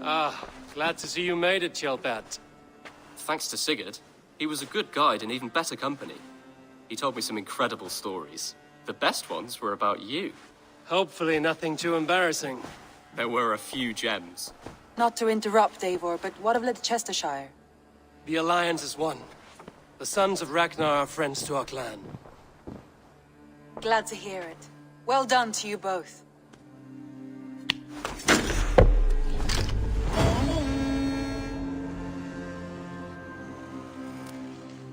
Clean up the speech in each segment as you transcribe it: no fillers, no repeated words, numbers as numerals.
Ah, glad to see you made it, Kjellbat. Thanks to Sigurd. He was a good guide and even better company. He told me some incredible stories. The best ones were about you. Hopefully nothing too embarrassing. There were a few gems. Not to interrupt, Eivor, but what of Leicestershire? The Alliance is one. The sons of Ragnar are friends to our clan. Glad to hear it. Well done to you both.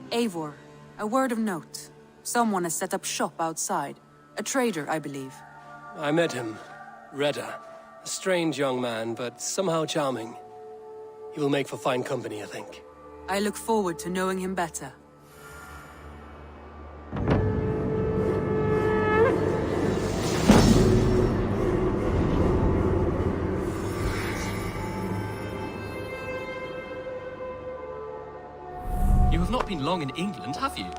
Eivor, a word of note. Someone has set up shop outside. A trader, I believe. I met him. Redda. A strange young man, but somehow charming. He will make for fine company, I think. I look forward to knowing him better. You have not been long in England, have you?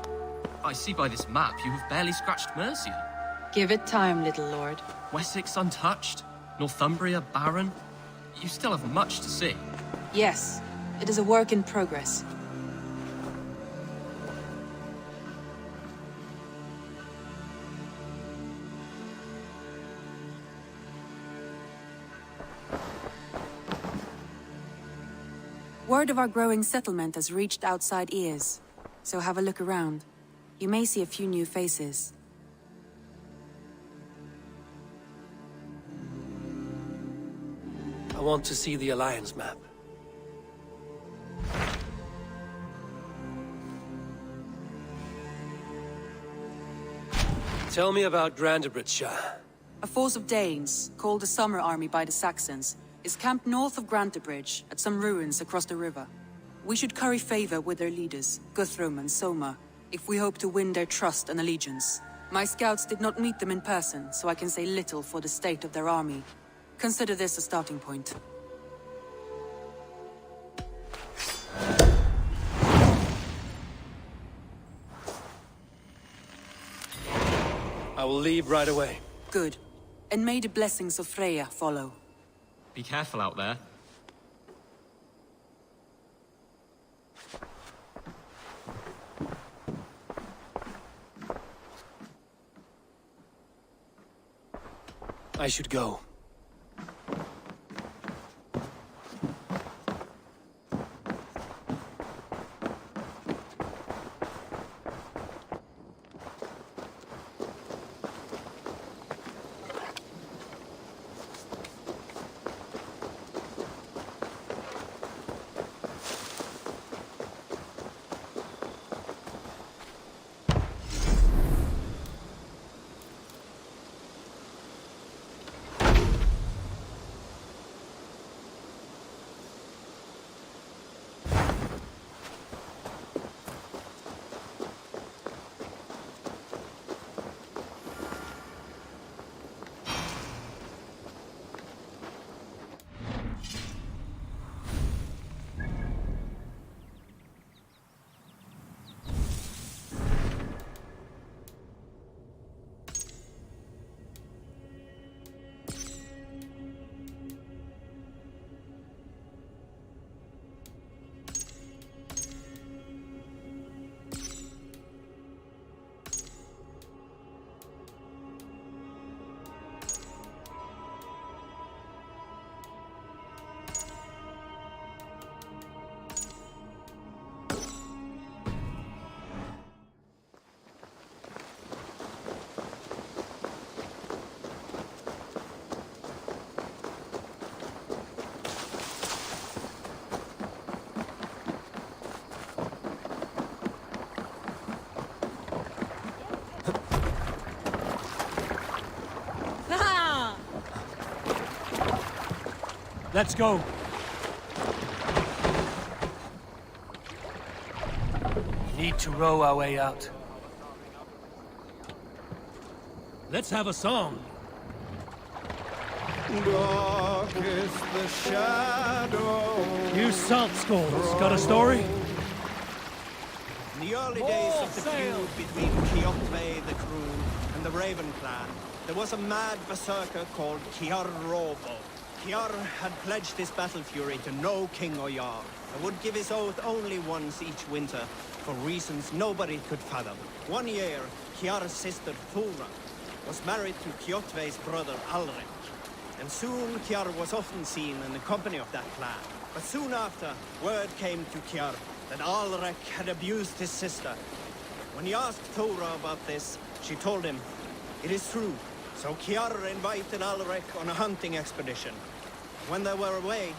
I see by this map you have barely scratched Mercia. Give it time, little lord. Wessex untouched, Northumbria barren. You still have much to see. Yes, it is a work in progress. Word of our growing settlement has reached outside ears, so have a look around. You may see a few new faces. I want to see the Alliance map. Tell me about Grantebridgeshire. A force of Danes, called the Summer Army by the Saxons, is camped north of Grantebridge at some ruins across the river. We should curry favor with their leaders, Guthrum and Soma, if we hope to win their trust and allegiance. My scouts did not meet them in person, so I can say little for the state of their army. Consider this a starting point. I will leave right away. Good. And may the blessings of Freya follow. Be careful out there. I should go. Let's go. Need to row our way out. Let's have a song. Dark is the shadow. You salt skulls, got a story? In the early days of the feud between Kjotve the Crew and the Raven clan, there was a mad berserker called Kiarrobo. Kiar had pledged his battle fury to no king or jarl, and would give his oath only once each winter, for reasons nobody could fathom. One year, Kiar's sister Thora was married to Kjotve's brother Alrek, and soon Kiar was often seen in the company of that clan. But soon after, word came to Kiar that Alrek had abused his sister. When he asked Thora about this, she told him, "It is true." So Kiar invited Alrek on a hunting expedition. When they were away,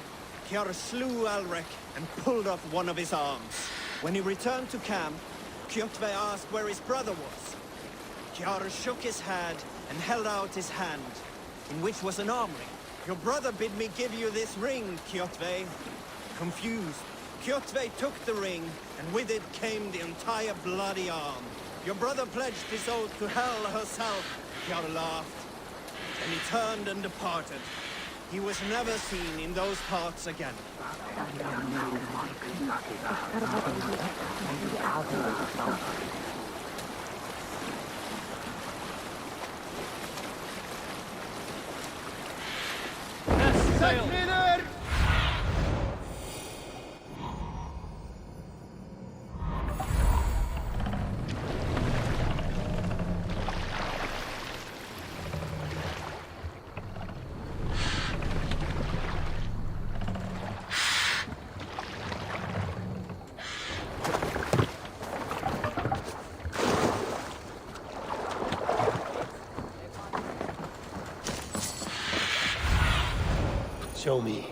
Kiar slew Alrek and pulled off one of his arms. When he returned to camp, Kjotve asked where his brother was. Kiar shook his head and held out his hand, in which was an arm ring. "Your brother bid me give you this ring, Kjotve." Confused, Kjotve took the ring, and with it came the entire bloody arm. "Your brother pledged his oath to Hel herself," Kiar laughed. And he turned and departed. He was never seen in those parts again. Show me.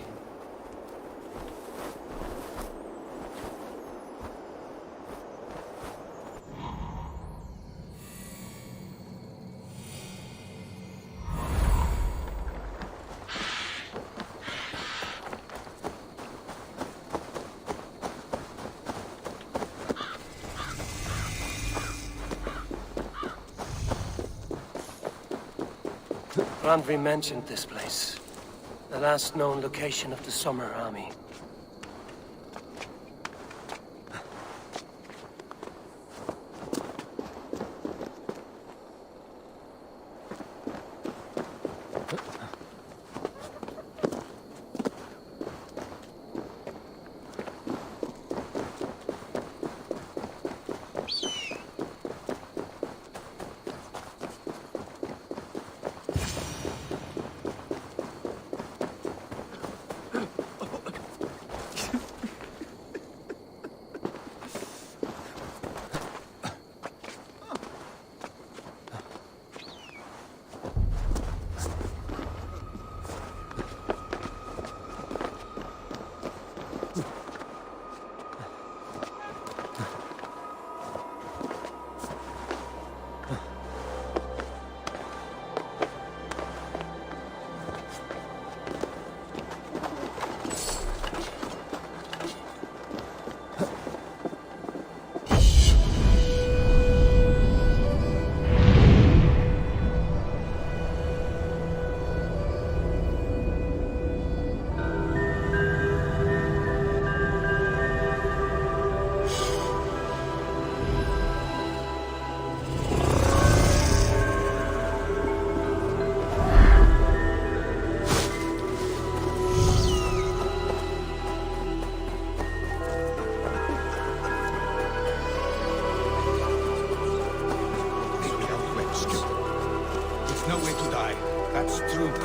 Randvi mentioned this place. The last known location of the Summer Army.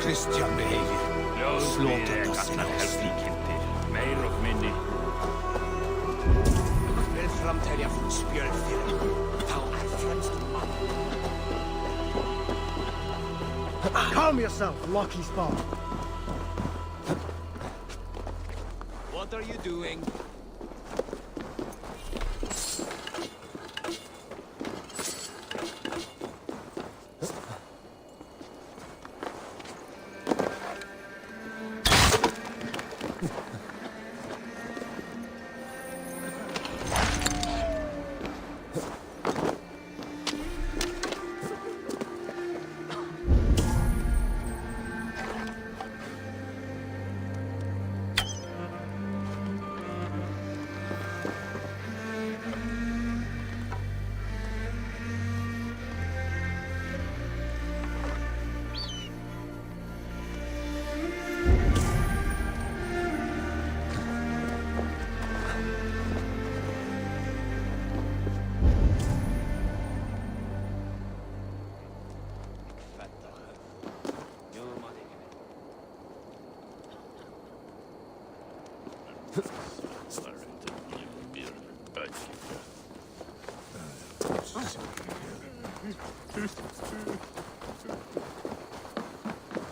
Christian behavior. Slaughtered ourselves. Meir of minni. Vil framtelja spirit fyrir. Þá fremst Calm yourself, Lucky Spawn. What are you doing?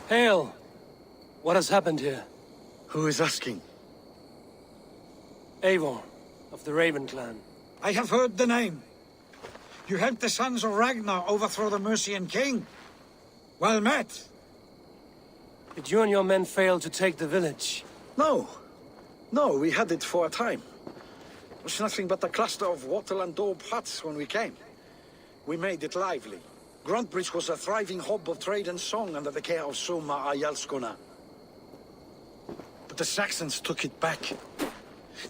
Hail! What has happened here? Who is asking? Eivor, of the Raven clan. I have heard the name. You helped the sons of Ragnar overthrow the Mercian king. Well met. Did you and your men fail to take the village? No. No, we had it for a time. It was nothing but a cluster of wattle and daub huts when we came. We made it lively. Gruntbridge was a thriving hub of trade and song under the care of Soma Ayalskona. But the Saxons took it back.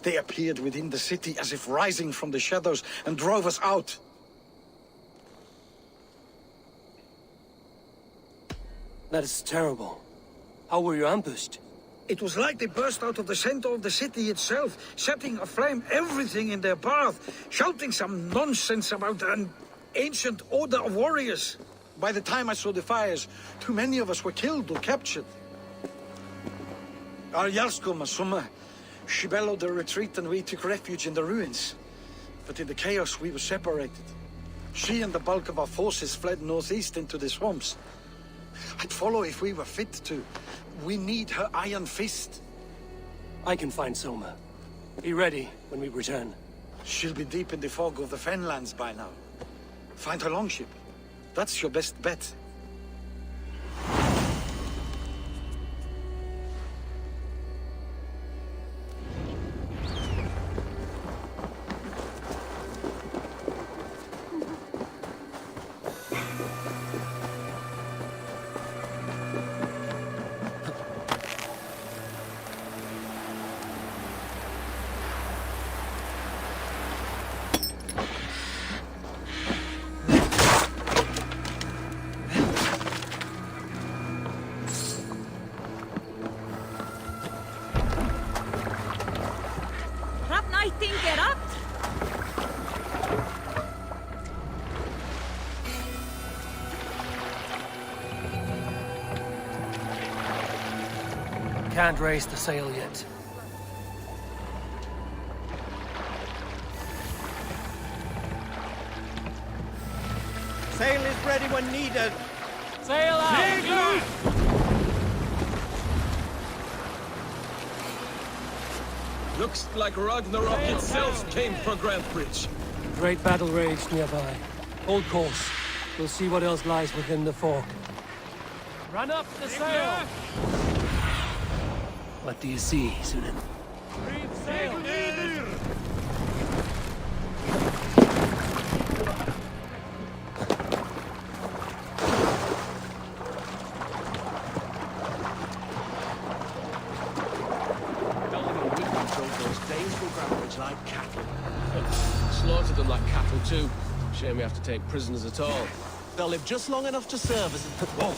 They appeared within the city as if rising from the shadows and drove us out. That is terrible. How were you ambushed? It was like they burst out of the center of the city itself, setting aflame everything in their path, shouting some nonsense about an ancient order of warriors. By the time I saw the fires, too many of us were killed or captured. Our Jarlskoma, Summa, she bellowed a retreat and we took refuge in the ruins. But in the chaos we were separated. She and the bulk of our forces fled northeast into the swamps. I'd follow if we were fit to. We need her iron fist. I can find Soma. Be ready when we return. She'll be deep in the fog of the Fenlands by now. Find her longship. That's your best bet. Can't raise the sail yet. Sail is ready when needed. Sail out! Looks like Ragnarok itself came for Grantbridge. Great battle raged nearby. Hold course. We'll see what else lies within the fog. Run up the sail! What do you see, Sunan? Sail! Like cattle. Slaughtered them like cattle too. Shame we have to take prisoners at all. They'll live just long enough to serve as... Whoa!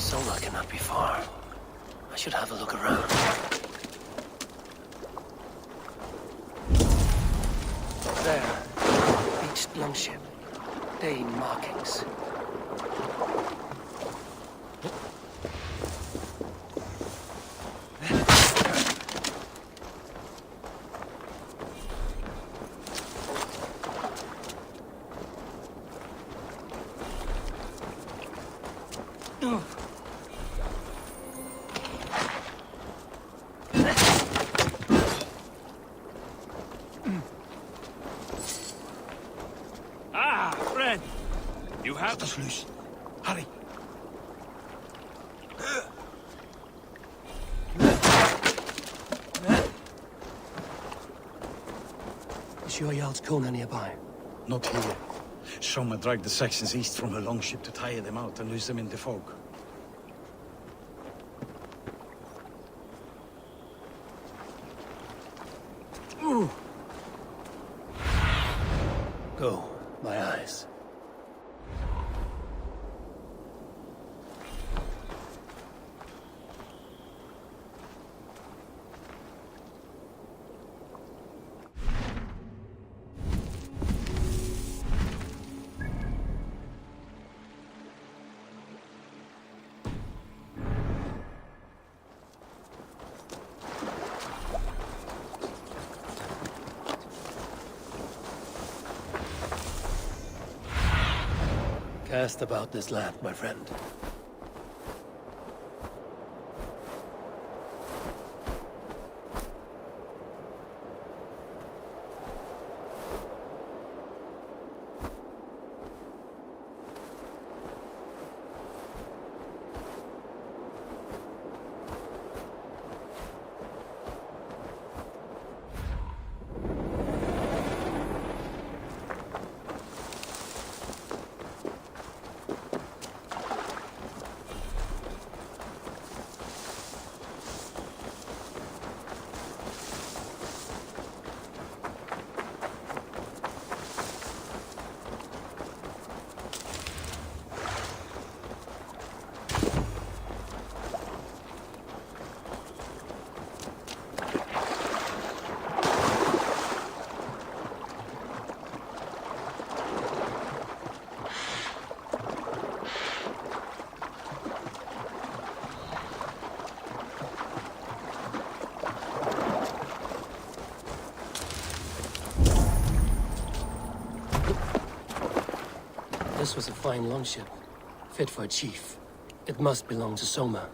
Soma cannot be far. I should have a look around. There. Beached longship. Dane markings. Ah, friend! You have... Cut us loose. Hurry. Is your Jarl's Kona nearby? Not here. Soma dragged the Saxons east from her longship to tire them out and lose them in the fog. Go, my eyes. Cast about this land, my friend. This was a fine longship, fit for a chief. It must belong to Soma.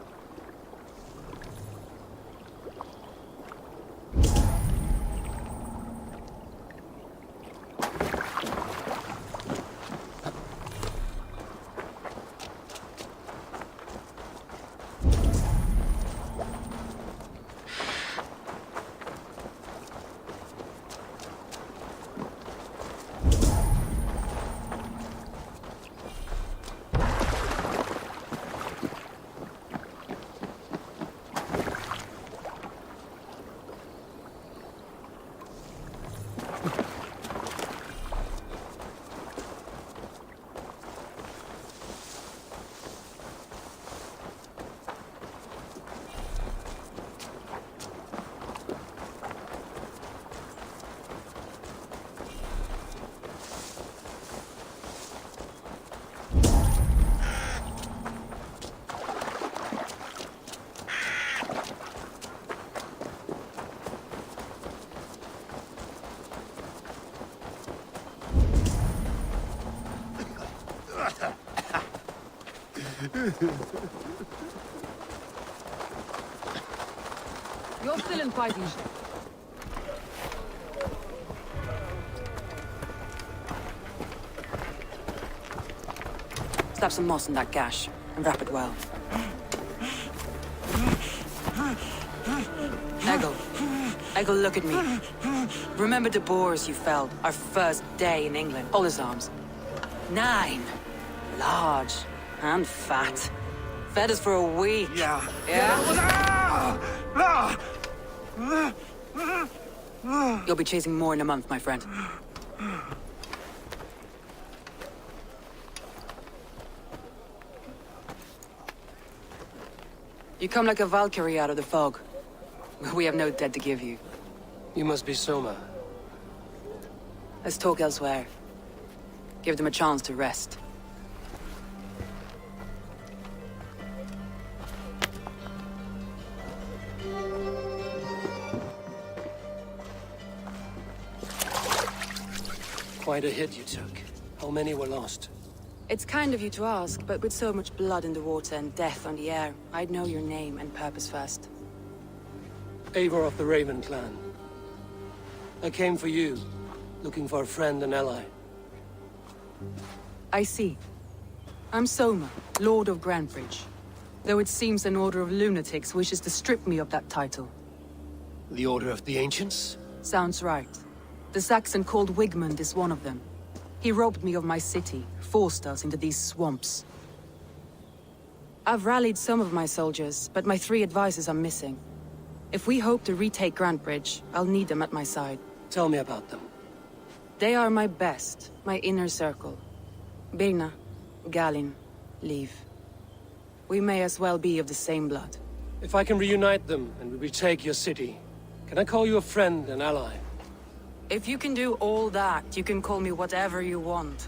You're still in fighting shape. Slap some moss in that gash and wrap it well. Eggle, look at me. Remember the boars you felled our first day in England? All his arms. 9. Large and fat. Fed us for a week. Yeah. You'll be chasing more in a month, my friend. You come like a Valkyrie out of the fog. We have no debt to give you. You must be Soma. Let's talk elsewhere. Give them a chance to rest. Quite a hit you took. How many were lost? It's kind of you to ask, but with so much blood in the water and death on the air, I'd know your name and purpose first. Eivor of the Raven clan. I came for you, looking for a friend and ally. I see. I'm Soma, Lord of Grantebridge. Though it seems an order of lunatics wishes to strip me of that title. The Order of the Ancients? Sounds right. The Saxon called Wigmund is one of them. He robbed me of my city, forced us into these swamps. I've rallied some of my soldiers, but my 3 advisors are missing. If we hope to retake Grantebridge, I'll need them at my side. Tell me about them. They are my best, my inner circle. Birna, Galin, Liv. We may as well be of the same blood. If I can reunite them and we retake your city, can I call you a friend and ally? If you can do all that, you can call me whatever you want.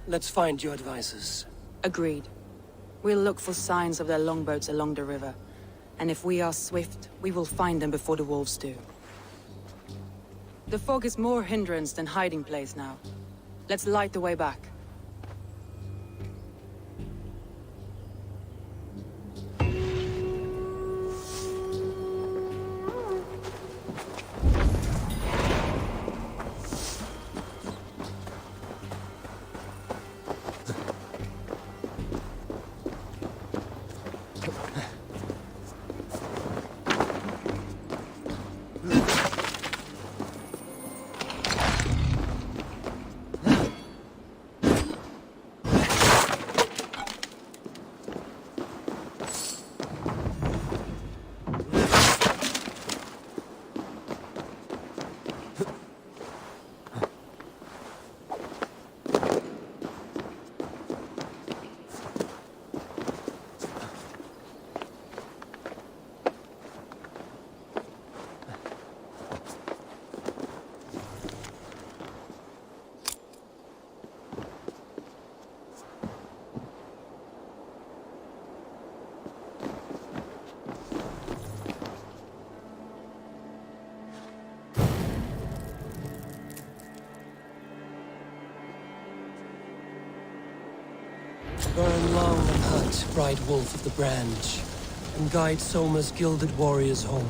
Let's find your advisors. Agreed. We'll look for signs of their longboats along the river. And if we are swift, we will find them before the wolves do. The fog is more hindrance than hiding place now. Let's light the way back. Burn long the hut, bright wolf of the branch, and guide Soma's gilded warriors home.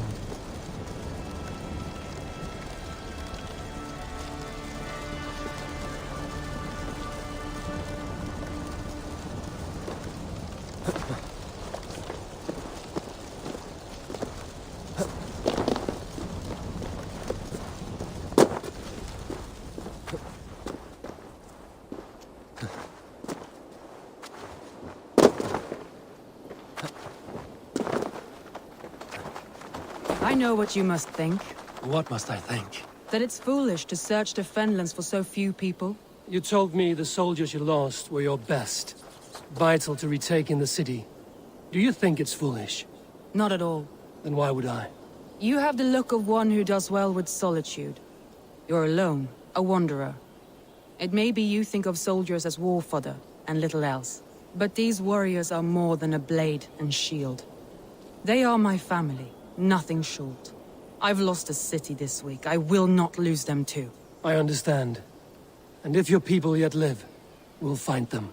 I know what you must think. What must I think? That it's foolish to search the Fenlands for so few people. You told me the soldiers you lost were your best. Vital to retaking the city. Do you think it's foolish? Not at all. Then why would I? You have the look of one who does well with solitude. You're alone, a wanderer. It may be you think of soldiers as war fodder, and little else. But these warriors are more than a blade and shield. They are my family, nothing short. I've lost a city this week. I will not lose them too. I understand. And if your people yet live, we'll find them.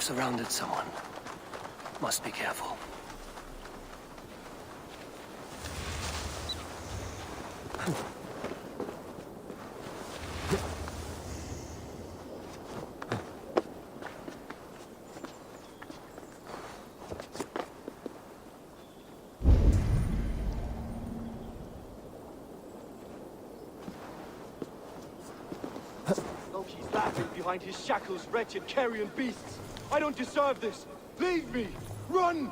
surrounded someone. Must be careful. Loki's laughing behind his shackles, wretched carrion beasts. I don't deserve this. Leave me. Run!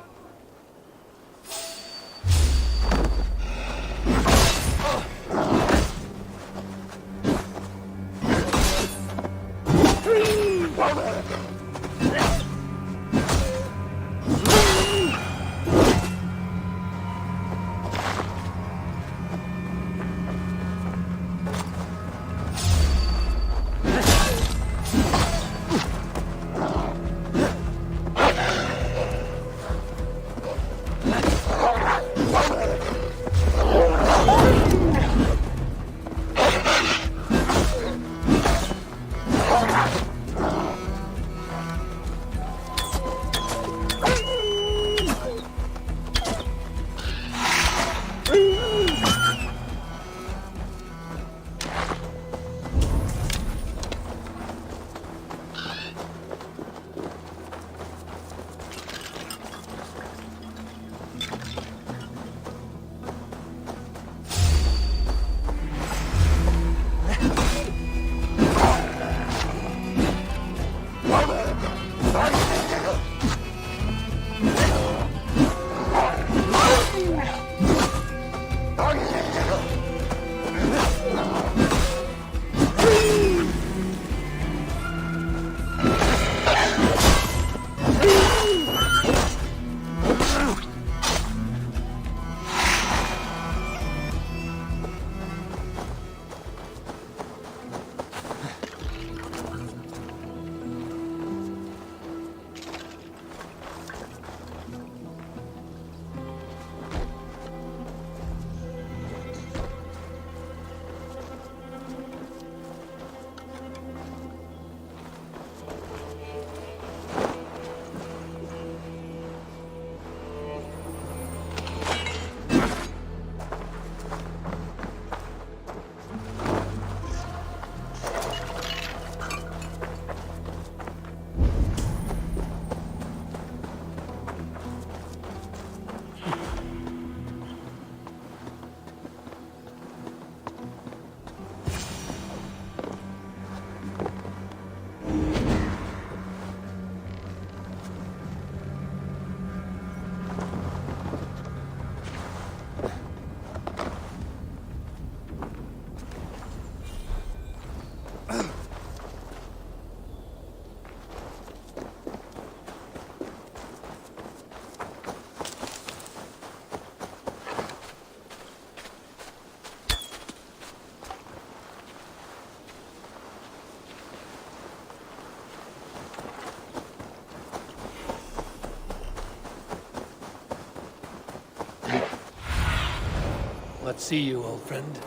Let's see you, old friend.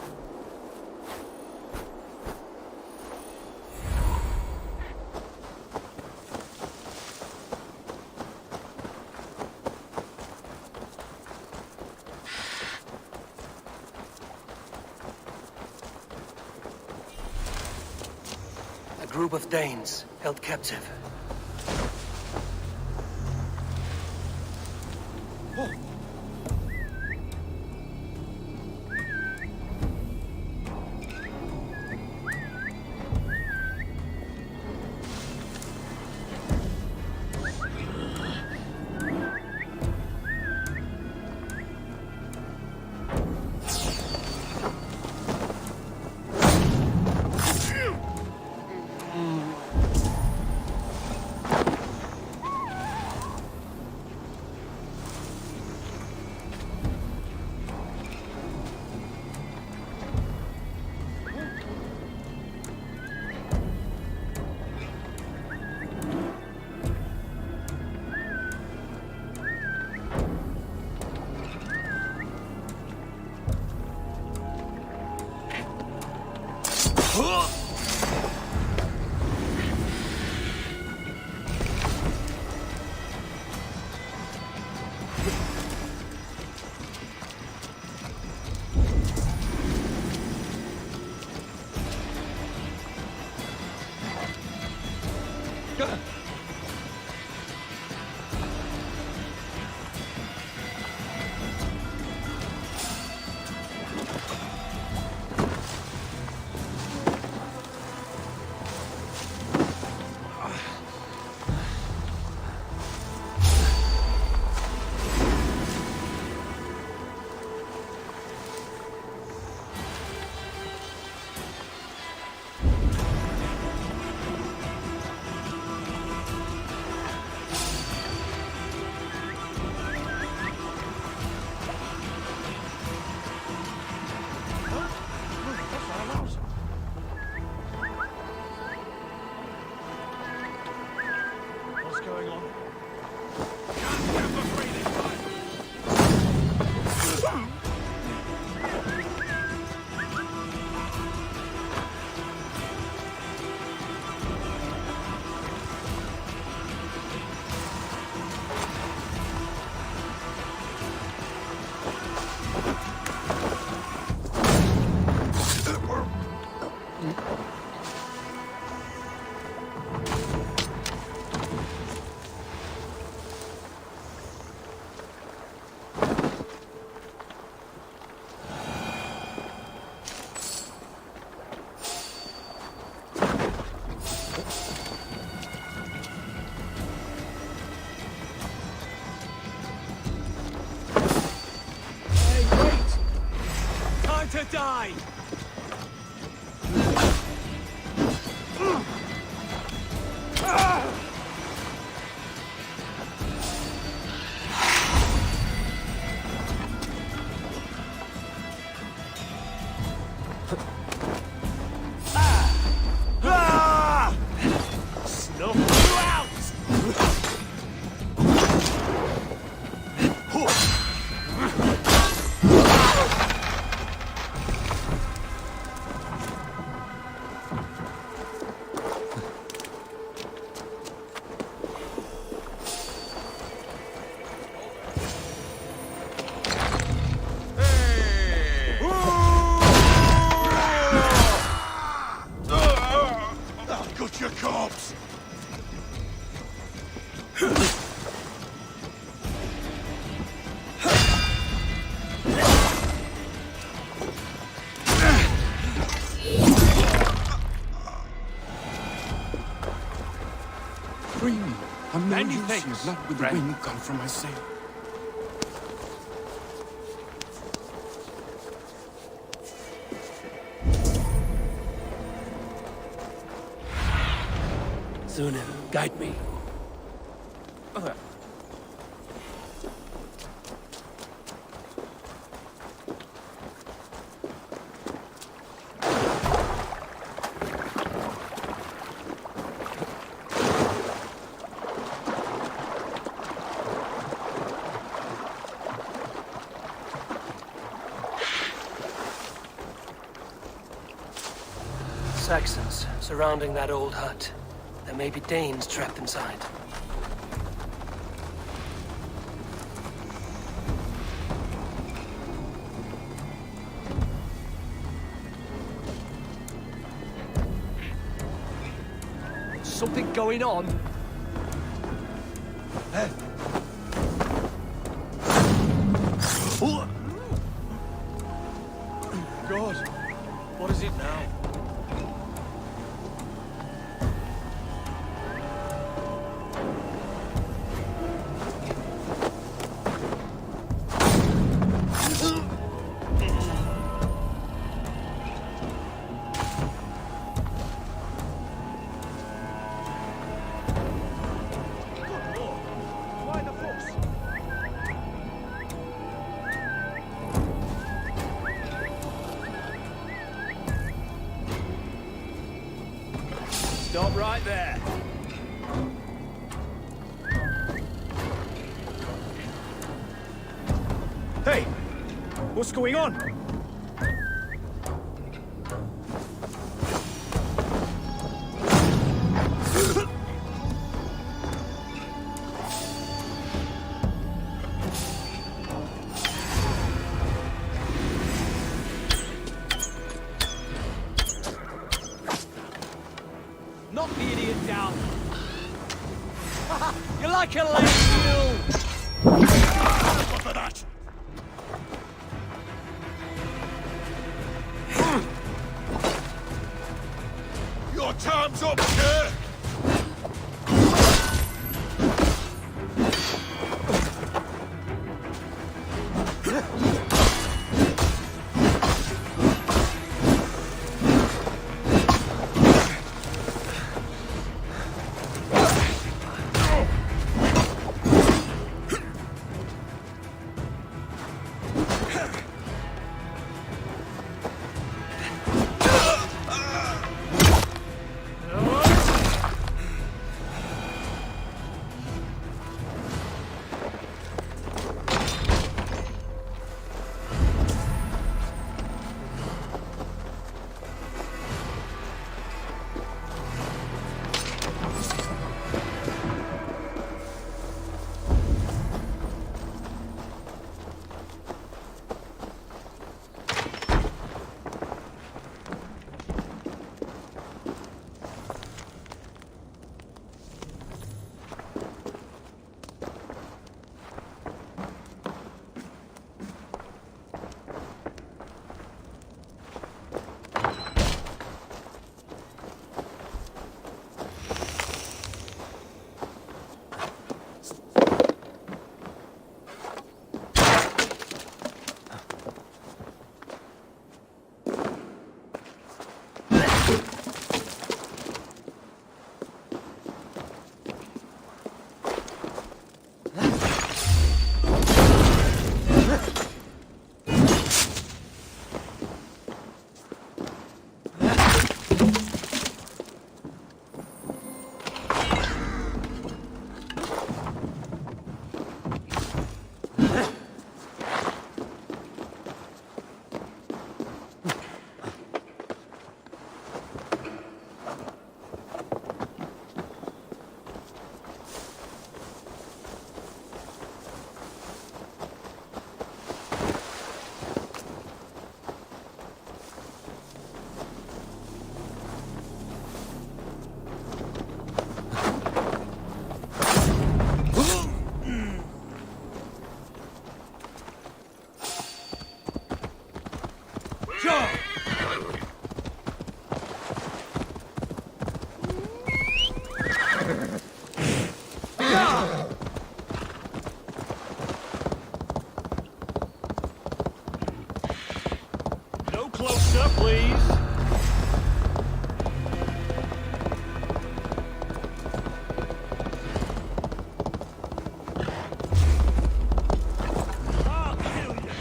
A group of Danes held captive. to die! Snuff you out! Got your corpse! Free me. I'm no Many use thanks, here, not with friend. the wind gone from my sail. Zunin, guide me. Saxons surrounding that old hut. There may be Danes trapped inside. Something going on? God, what is it now? Why the fuss? Stop right there. Hey, what's going on? Knock the idiot down. You're like a lame mule. What for that? Your time's up, sir! No closer, please. I'll kill you.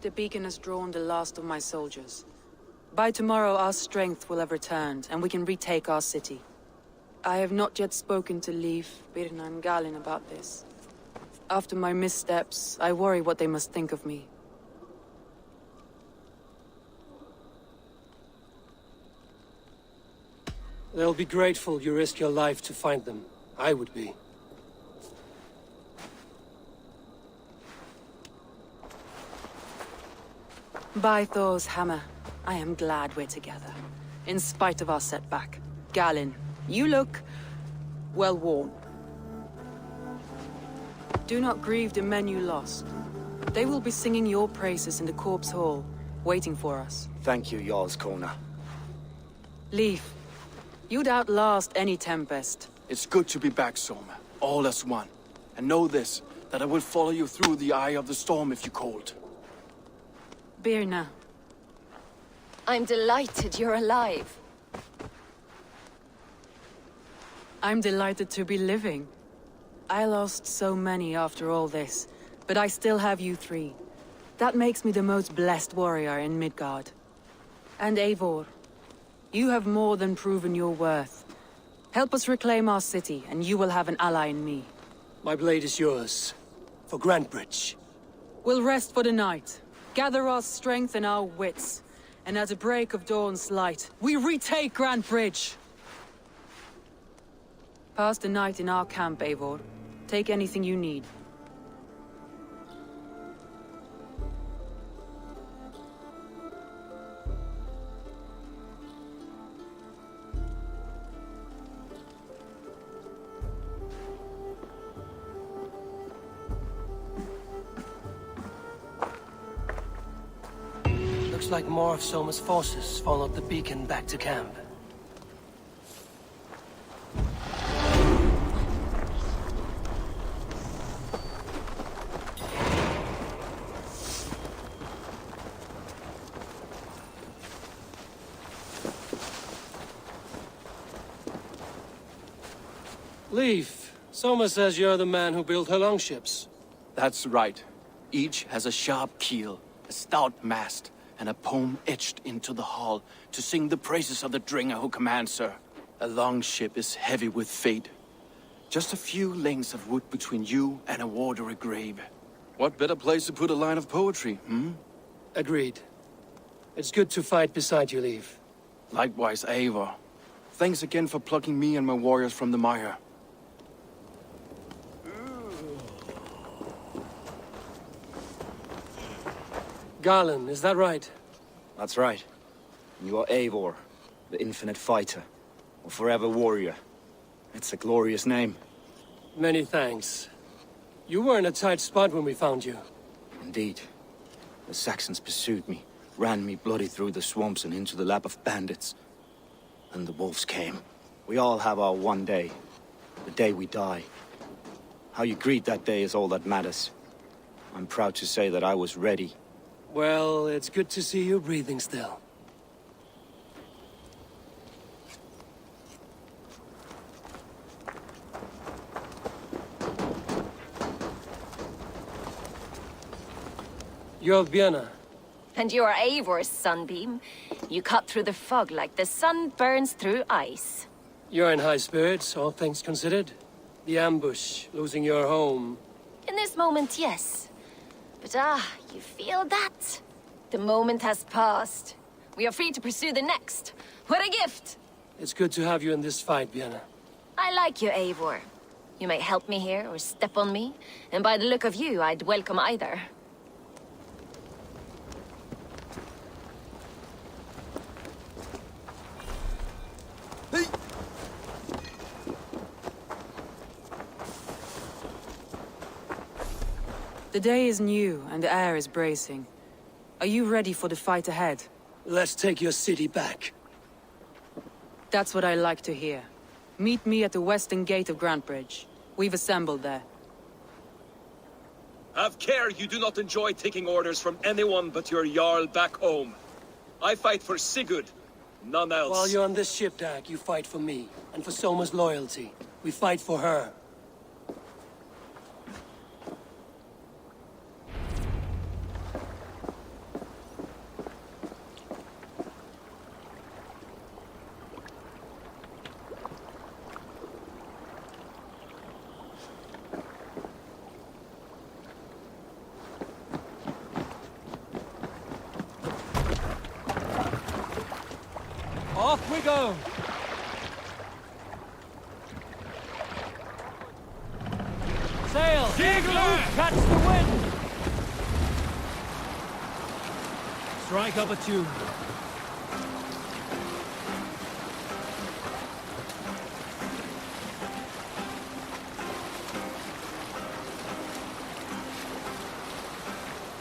The beacon has drawn the last of my soldiers. By tomorrow our strength will have returned, and we can retake our city. I have not yet spoken to Leif, Birna and Galin about this. After my missteps, I worry what they must think of me. They'll be grateful you risked your life to find them. I would be. By Thor's hammer, I am glad we're together. In spite of our setback. Galin, you look well worn. Do not grieve the men you lost. They will be singing your praises in the Corpse Hall, waiting for us. Thank you, Jarl's Kona. Leif, you'd outlast any tempest. It's good to be back, Soma. All as one. And know this, that I will follow you through the eye of the storm if you called. Birna. I'm delighted you're alive. I'm delighted to be living. I lost so many after all this, but I still have you three. That makes me the most blessed warrior in Midgard. And Eivor, you have more than proven your worth. Help us reclaim our city, and you will have an ally in me. My blade is yours. For Grantebridge. We'll rest for the night. Gather our strength and our wits. And at the break of dawn's light, we retake Grantebridge! Pass the night in our camp, Eivor. Take anything you need. Looks like more of Soma's forces followed the beacon back to camp. Leif, Soma says you're the man who built her longships. That's right. Each has a sharp keel, a stout mast, and a poem etched into the hull to sing the praises of the Dringer who commands her. A longship is heavy with fate. Just a few lengths of wood between you and a watery grave. What better place to put a line of poetry, hmm? Agreed. It's good to fight beside you, Leif. Likewise, Eivor. Thanks again for plucking me and my warriors from the mire. Garland, is that right? That's right. You are Eivor, the infinite fighter, or forever warrior. It's a glorious name. Many thanks. You were in a tight spot when we found you. Indeed. The Saxons pursued me, ran me bloody through the swamps and into the lap of bandits. And the wolves came. We all have our one day. The day we die. How you greet that day is all that matters. I'm proud to say that I was ready. Well, it's good to see you breathing still. You're Vienna. And you're Eivor's sunbeam. You cut through the fog like the sun burns through ice. You're in high spirits, all things considered. The ambush, losing your home. In this moment, yes. But you feel that? The moment has passed. We are free to pursue the next. What a gift! It's good to have you in this fight, Vienna. I like you, Eivor. You may help me here or step on me, and by the look of you, I'd welcome either. The day is new, and the air is bracing. Are you ready for the fight ahead? Let's take your city back. That's what I like to hear. Meet me at the western gate of Grantebridge. We've assembled there. Have care you do not enjoy taking orders from anyone but your Jarl back home. I fight for Sigurd, none else. While you're on this ship, Dag, you fight for me, and for Soma's loyalty. We fight for her. Off we go! Sail! Igloo! Catch the wind! Strike up a tune.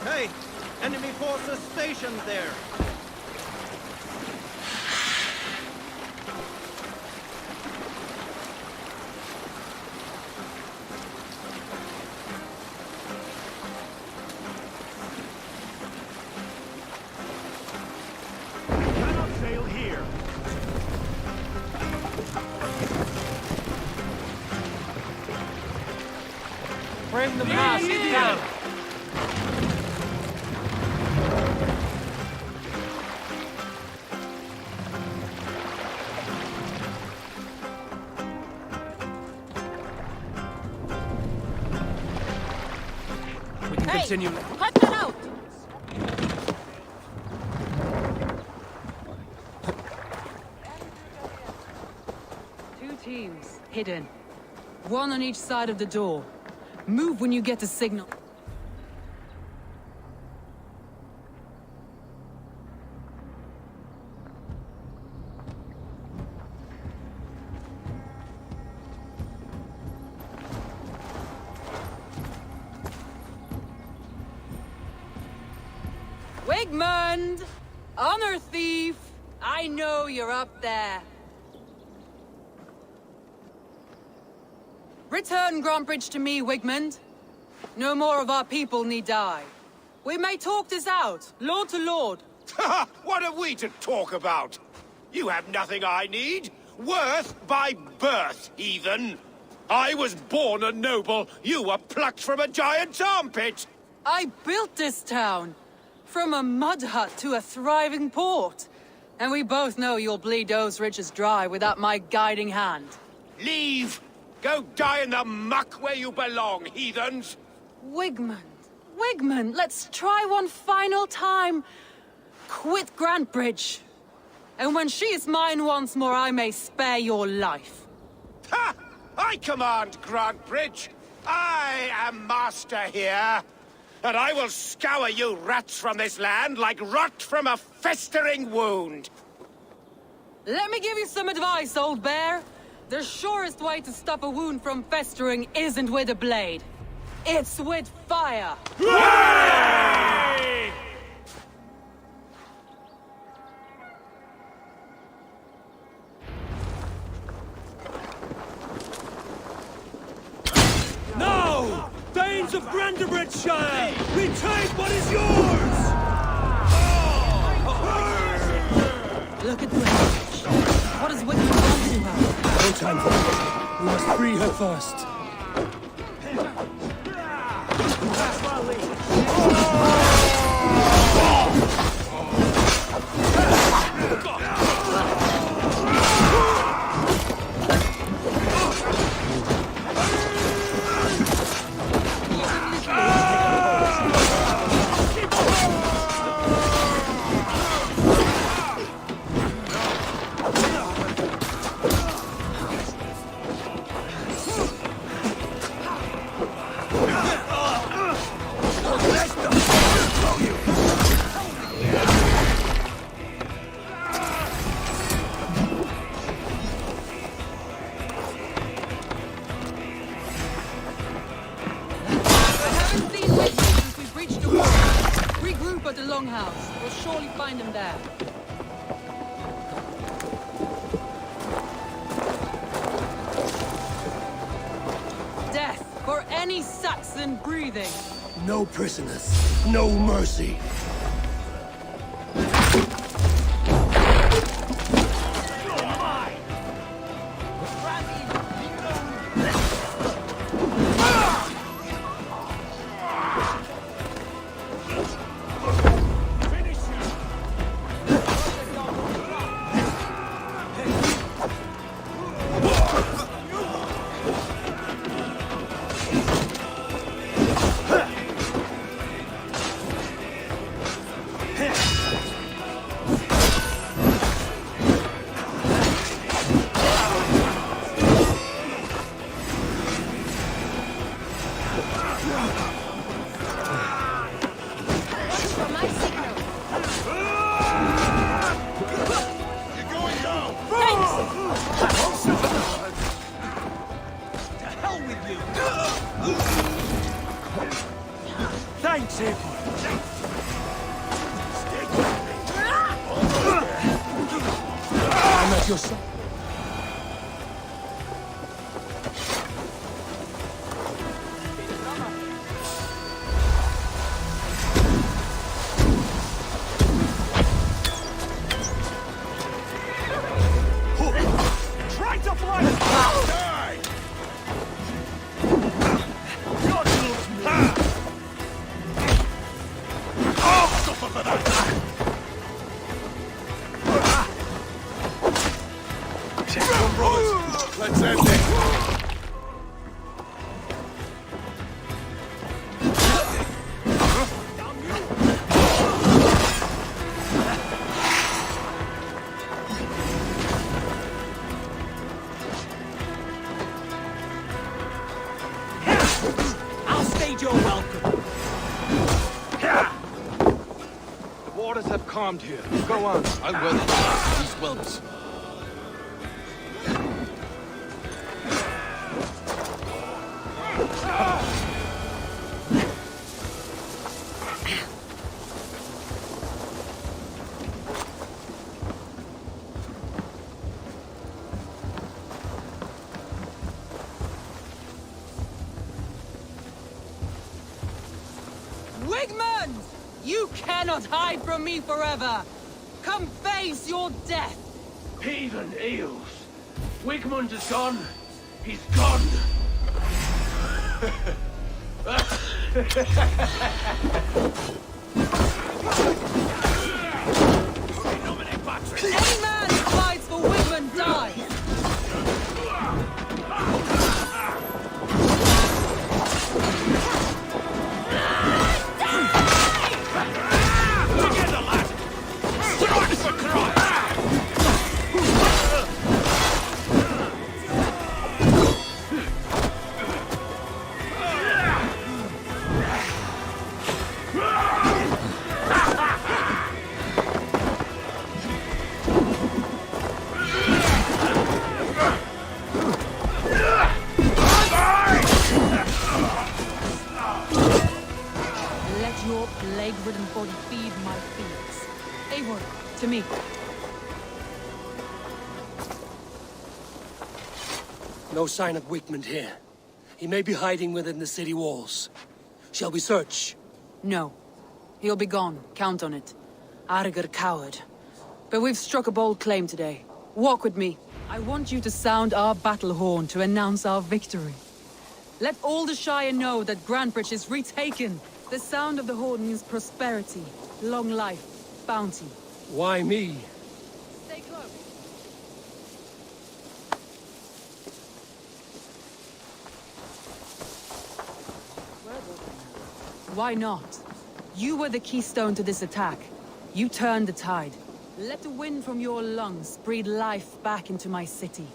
Hey! Enemy forces stationed there! Bring the mast down! We can continue. Cut that out! Two teams, hidden. One on each side of the door. Move when you get the signal. Wigmund! Honor thief! I know you're up there. Return Grantebridge to me, Wigmund. No more of our people need die. We may talk this out, lord to lord. What are we to talk about? You have nothing I need. Worth by birth, heathen. I was born a noble. You were plucked from a giant's armpit. I built this town. From a mud hut to a thriving port. And we both know you'll bleed those riches dry without my guiding hand. Leave! Go die in the muck where you belong, heathens! Wigmund, Wigmund, let's try one final time. Quit Grantebridge. And when she is mine once more, I may spare your life. Ha! I command Grantebridge. I am master here. And I will scour you rats from this land like rot from a festering wound. Let me give you some advice, old bear. The surest way to stop a wound from festering isn't with a blade. It's with fire! Now! Thanes of Grandebridgeshire! Retake what is yours! Look at Grandebridge. What does Wickham want to her? No time for it. We must free her first. Longhouse. We'll surely find him there. Death for any Saxon breathing. No prisoners, no mercy. Thanks, Eivor. I'm at your side. Try to fly! Die! Let's end it! I'll stage your welcome. The waters have calmed here. Go on. I welcome these whelps. Wigmund! You cannot hide from me forever! Come face your death! Heathen eels. Wigmund is gone. He's gone. Any man who fights for Wigmund dies! plague-ridden body feed my fears. Eivor, to me. No sign of Wigmund here. He may be hiding within the city walls. Shall we search? No. He'll be gone. Count on it. Arger coward. But we've struck a bold claim today. Walk with me. I want you to sound our battle horn to announce our victory. Let all the Shire know that Grantebridge is retaken. The sound of the horn means prosperity, long life, bounty. Why me? Stay close. Why not? You were the keystone to this attack. You turned the tide. Let the wind from your lungs breathe life back into my city.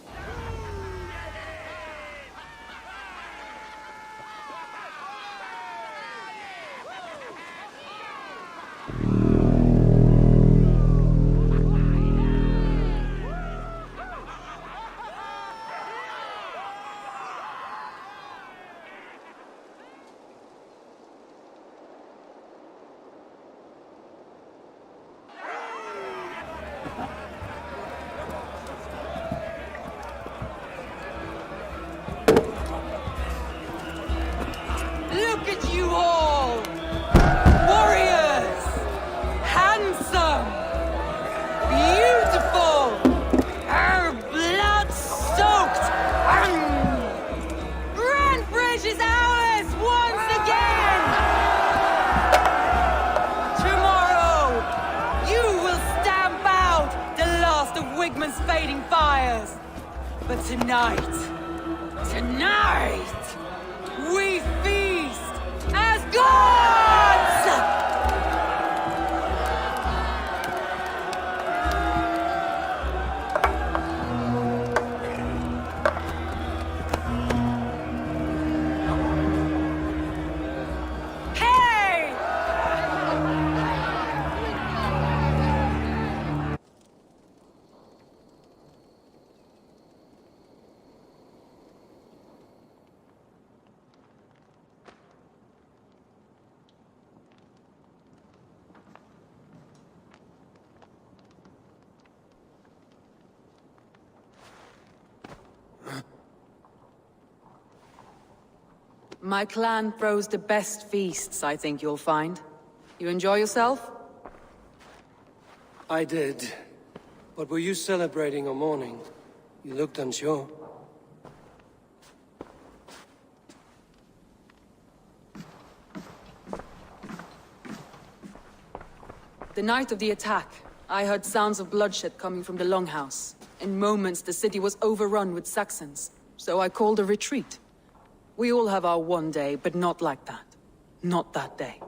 Look at you all! Warriors! Handsome! Beautiful! Blood-soaked! Grantebridge is ours once again! Tomorrow, you will stamp out the last of Wigmund's fading fires. But tonight, we feast as gods! Hey! My clan throws the best feasts, I think you'll find. You enjoy yourself? I did. But were you celebrating or mourning? You looked unsure. The night of the attack, I heard sounds of bloodshed coming from the Longhouse. In moments, the city was overrun with Saxons, so I called a retreat. We all have our one day, but not like that. Not that day.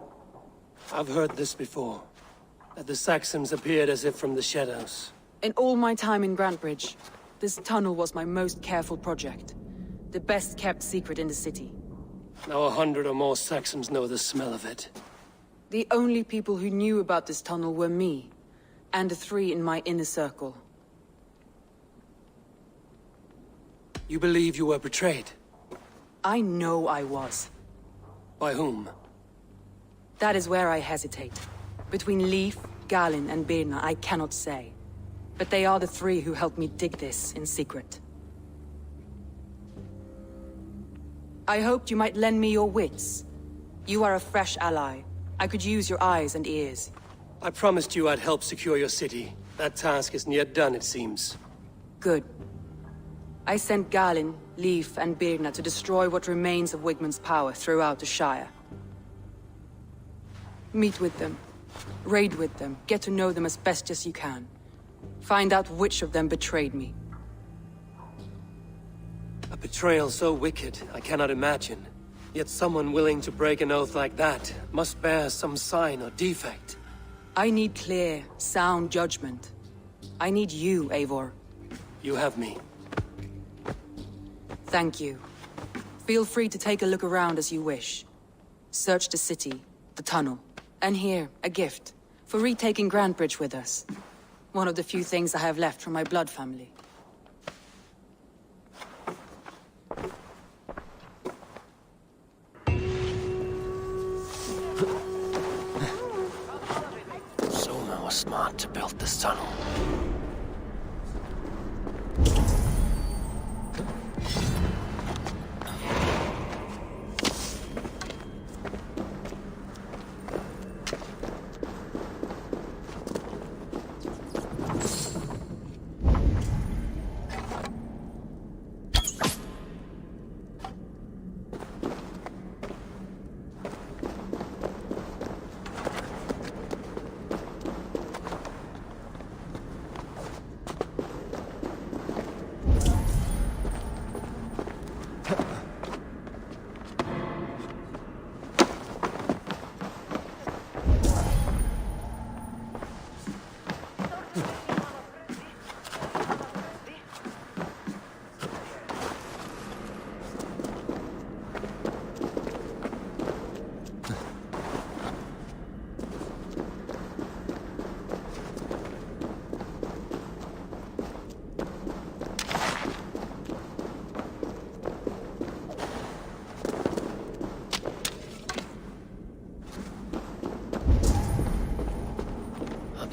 I've heard this before. That the Saxons appeared as if from the shadows. In all my time in Grantebridge, this tunnel was my most careful project. The best kept secret in the city. Now 100 or more Saxons know the smell of it. The only people who knew about this tunnel were me, and the 3 in my inner circle. You believe you were betrayed? I know I was. By whom? That is where I hesitate. Between Leif, Galin, and Birna, I cannot say. But they are the 3 who helped me dig this in secret. I hoped you might lend me your wits. You are a fresh ally. I could use your eyes and ears. I promised you I'd help secure your city. That task isn't yet done, it seems. Good. I sent Galin, Leif, and Birna to destroy what remains of Wigmund's power throughout the Shire. Meet with them. Raid with them. Get to know them as best as you can. Find out which of them betrayed me. A betrayal so wicked, I cannot imagine. Yet someone willing to break an oath like that must bear some sign or defect. I need clear, sound judgment. I need you, Eivor. You have me. Thank you. Feel free to take a look around as you wish. Search the city, the tunnel, and here, a gift, for retaking Grantebridge with us. One of the few things I have left from my blood family. smart to build this tunnel.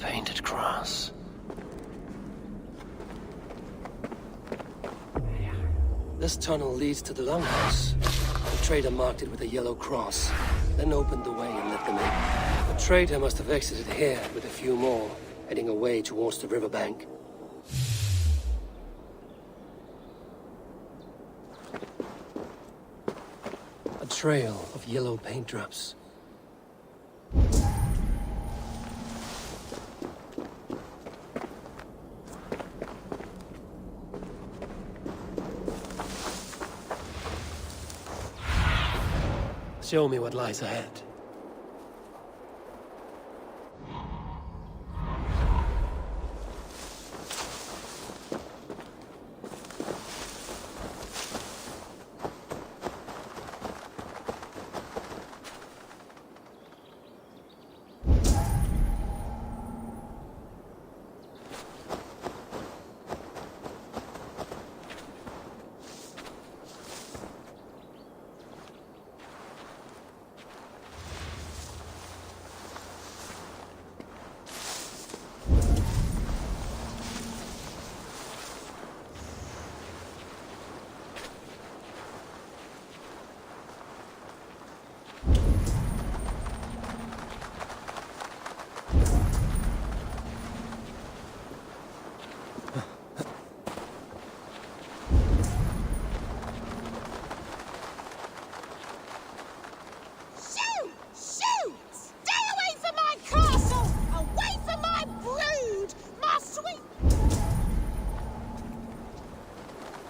Painted cross. This tunnel leads to the longhouse. The trader marked it with a yellow cross, then opened the way and let them in. The trader must have exited here with a few more, heading away towards the riverbank. A trail of yellow paint drops. Show me what lies ahead.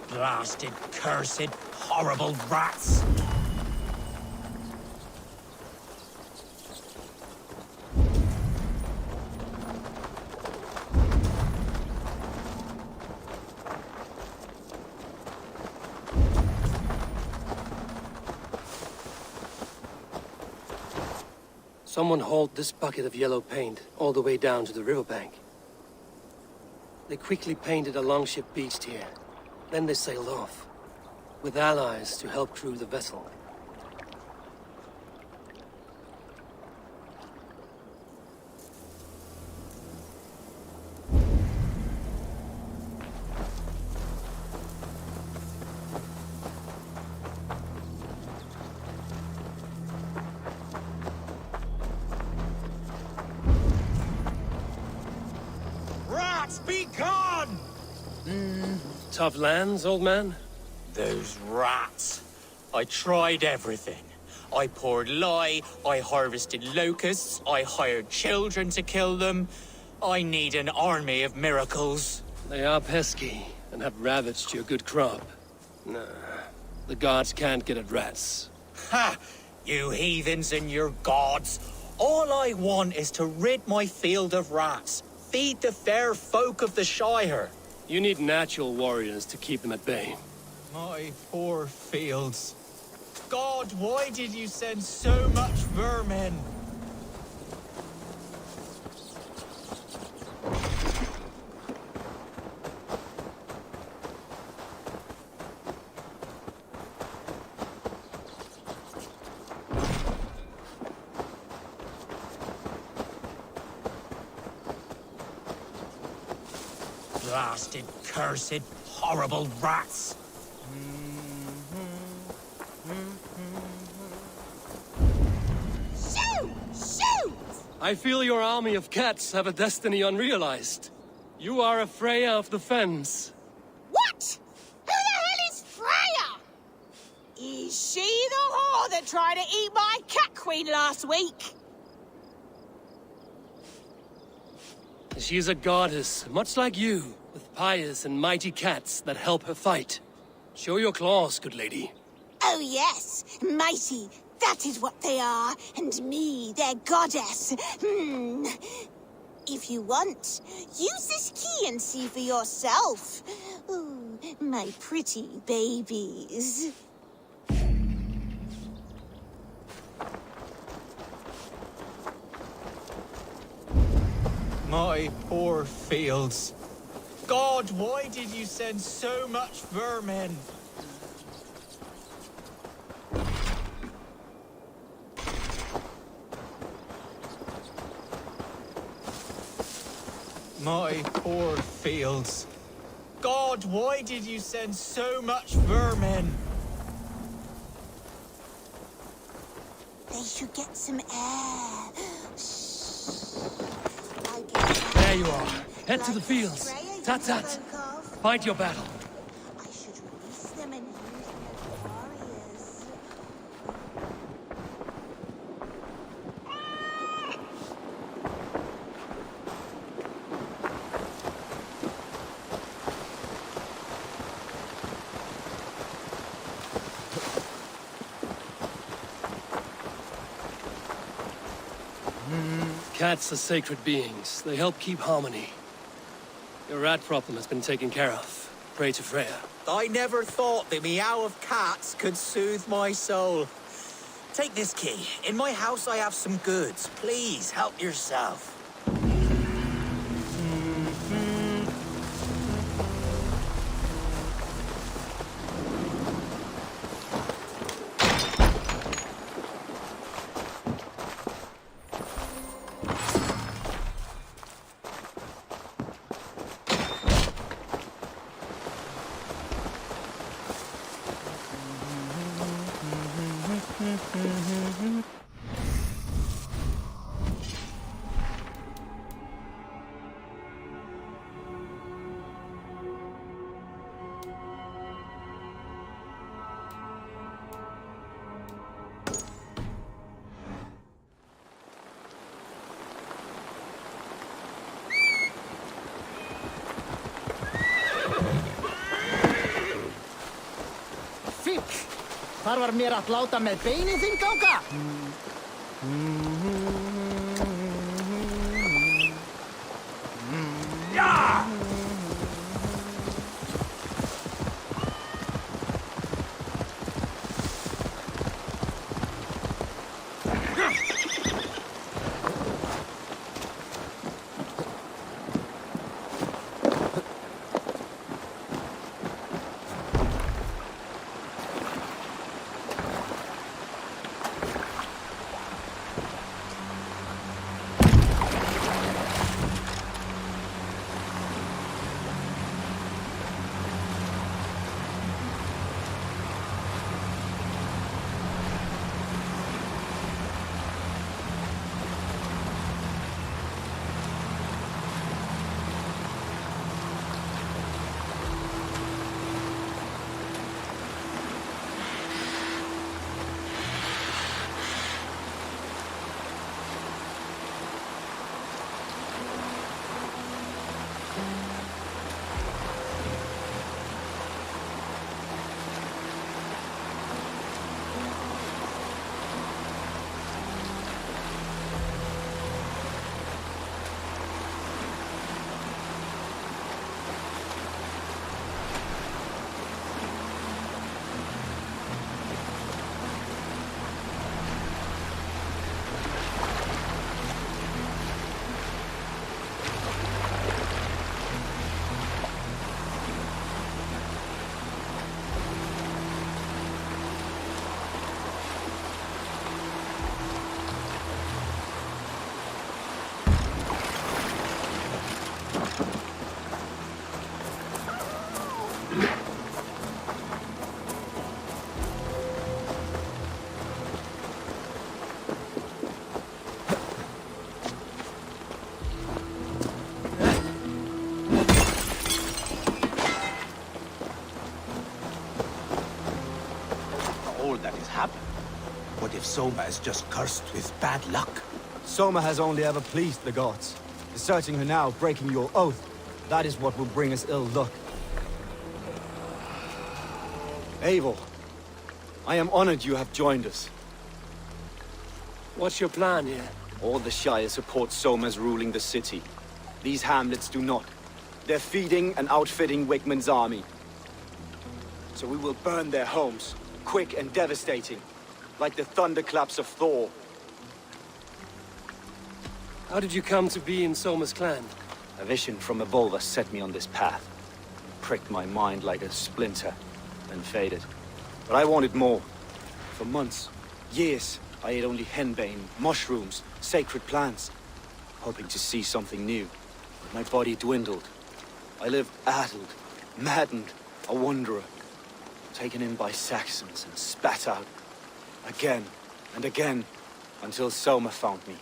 Blasted, cursed, horrible rats! Someone hauled this bucket of yellow paint all the way down to the riverbank. They quickly painted a longship beached here. Then they sailed off, with allies to help crew the vessel. Rats, be gone! Tough lands, old man? Those rats. I tried everything. I poured lye, I harvested locusts, I hired children to kill them. I need an army of miracles. They are pesky, and have ravaged your good crop. Nah, the gods can't get at rats. Ha! You heathens and your gods. All I want is to rid my field of rats. Feed the fair folk of the Shire. You need natural warriors to keep them at bay. My poor fields. God, why did you send so much vermin? Blasted, cursed, horrible rats! Shoot! Shoot! I feel your army of cats have a destiny unrealized. You are a Freya of the Fens. What? Who the hell is Freya? Is she the whore that tried to eat my cat queen last week? She is a goddess, much like you, with pious and mighty cats that help her fight. Show your claws, good lady. Oh yes, mighty. That is what they are. And me, their goddess. If you want, use this key and see for yourself. Ooh, my pretty babies. My poor fields. God, why did you send so much vermin? My poor fields. God, why did you send so much vermin? They should get some air. There you are. Head to the fields. Tat-tat. Fight your battle. I should release them and use them as warriors. Cats are sacred beings. They help keep harmony. Your rat problem has been taken care of. Pray to Freya. I never thought the meow of cats could soothe my soul. Take this key. In my house I have some goods. Please, help yourself. Þar var mér að láta með beinið þinn ganga. if Soma is just cursed with bad luck? Soma has only ever pleased the gods. Deserting her now, breaking your oath, that is what will bring us ill luck. Eivor, I am honored you have joined us. What's your plan here? All the Shire support Soma's ruling the city. These hamlets do not. They're feeding and outfitting Wigmund's army. So we will burn their homes, quick and devastating, like the thunderclaps of Thor. How did you come to be in Soma's clan? A vision from above has set me on this path. It pricked my mind like a splinter, then faded. But I wanted more. For months, years, I ate only henbane, mushrooms, sacred plants, hoping to see something new. But my body dwindled. I lived addled, maddened, a wanderer, taken in by Saxons and spat out, again and again, until Soma found me,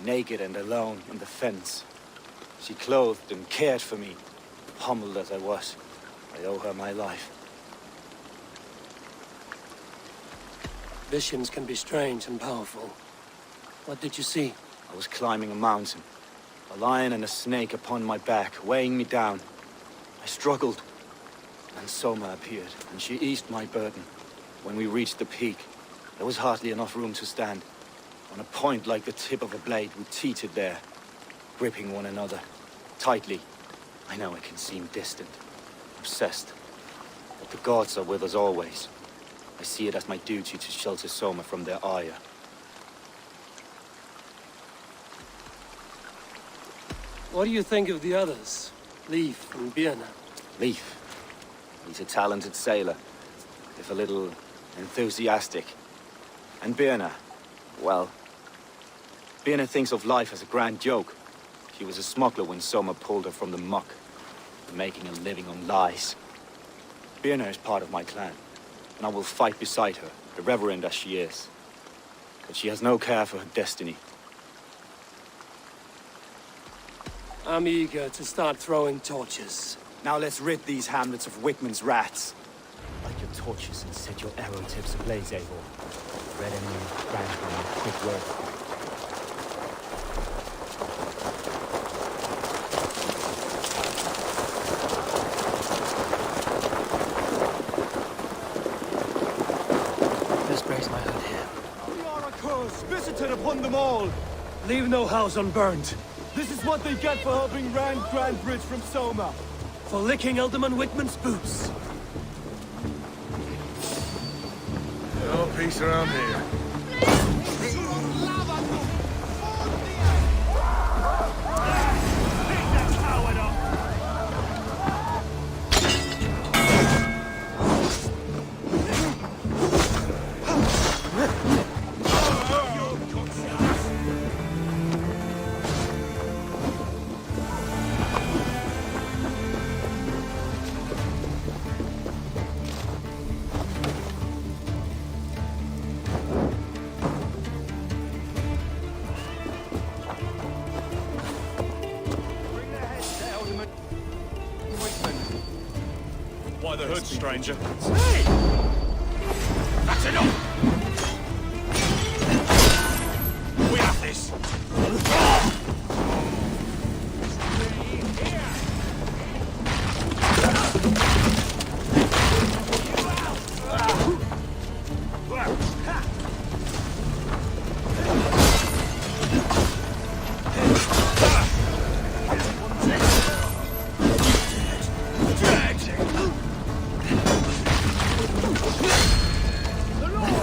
naked and alone on the fence. She clothed and cared for me, humbled as I was. I owe her my life. Visions can be strange and powerful. What did you see? I was climbing a mountain. A lion and a snake upon my back, weighing me down. I struggled. And Soma appeared, and she eased my burden. When we reached the peak, there was hardly enough room to stand. On a point like the tip of a blade, we teetered there, gripping one another, tightly. I know it can seem distant, obsessed, but the gods are with us always. I see it as my duty to shelter Soma from their ire. What do you think of the others? Leif and Birna? Leif. He's a talented sailor, if a little enthusiastic. And Birna, well, Birna thinks of life as a grand joke. She was a smuggler when Soma pulled her from the muck, making a living on lies. Birna is part of my clan, and I will fight beside her, irreverent as she is. But she has no care for her destiny. I'm eager to start throwing torches. Now let's rid these hamlets of Wigmund's rats. Light your torches and set your arrow tips ablaze, Eivor. Red enemy, branch one, quick work. Just brace my hood here. We are a curse visited upon them all. Leave no house unburned. This is what they get for helping Rand Grandbridge from Soma. For licking Alderman Wigmund's boots. No peace around here. Why the hood, stranger? Hey! That's enough! We have this! The Lord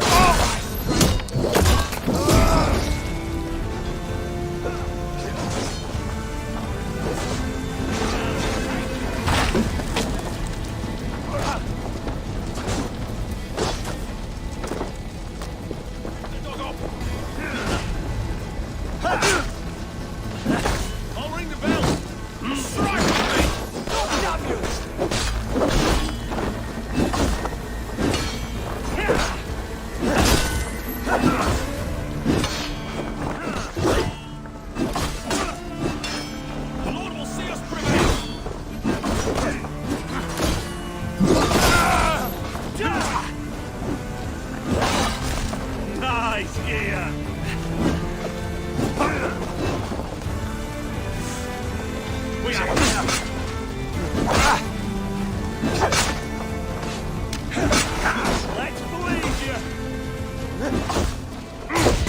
Let's believe you!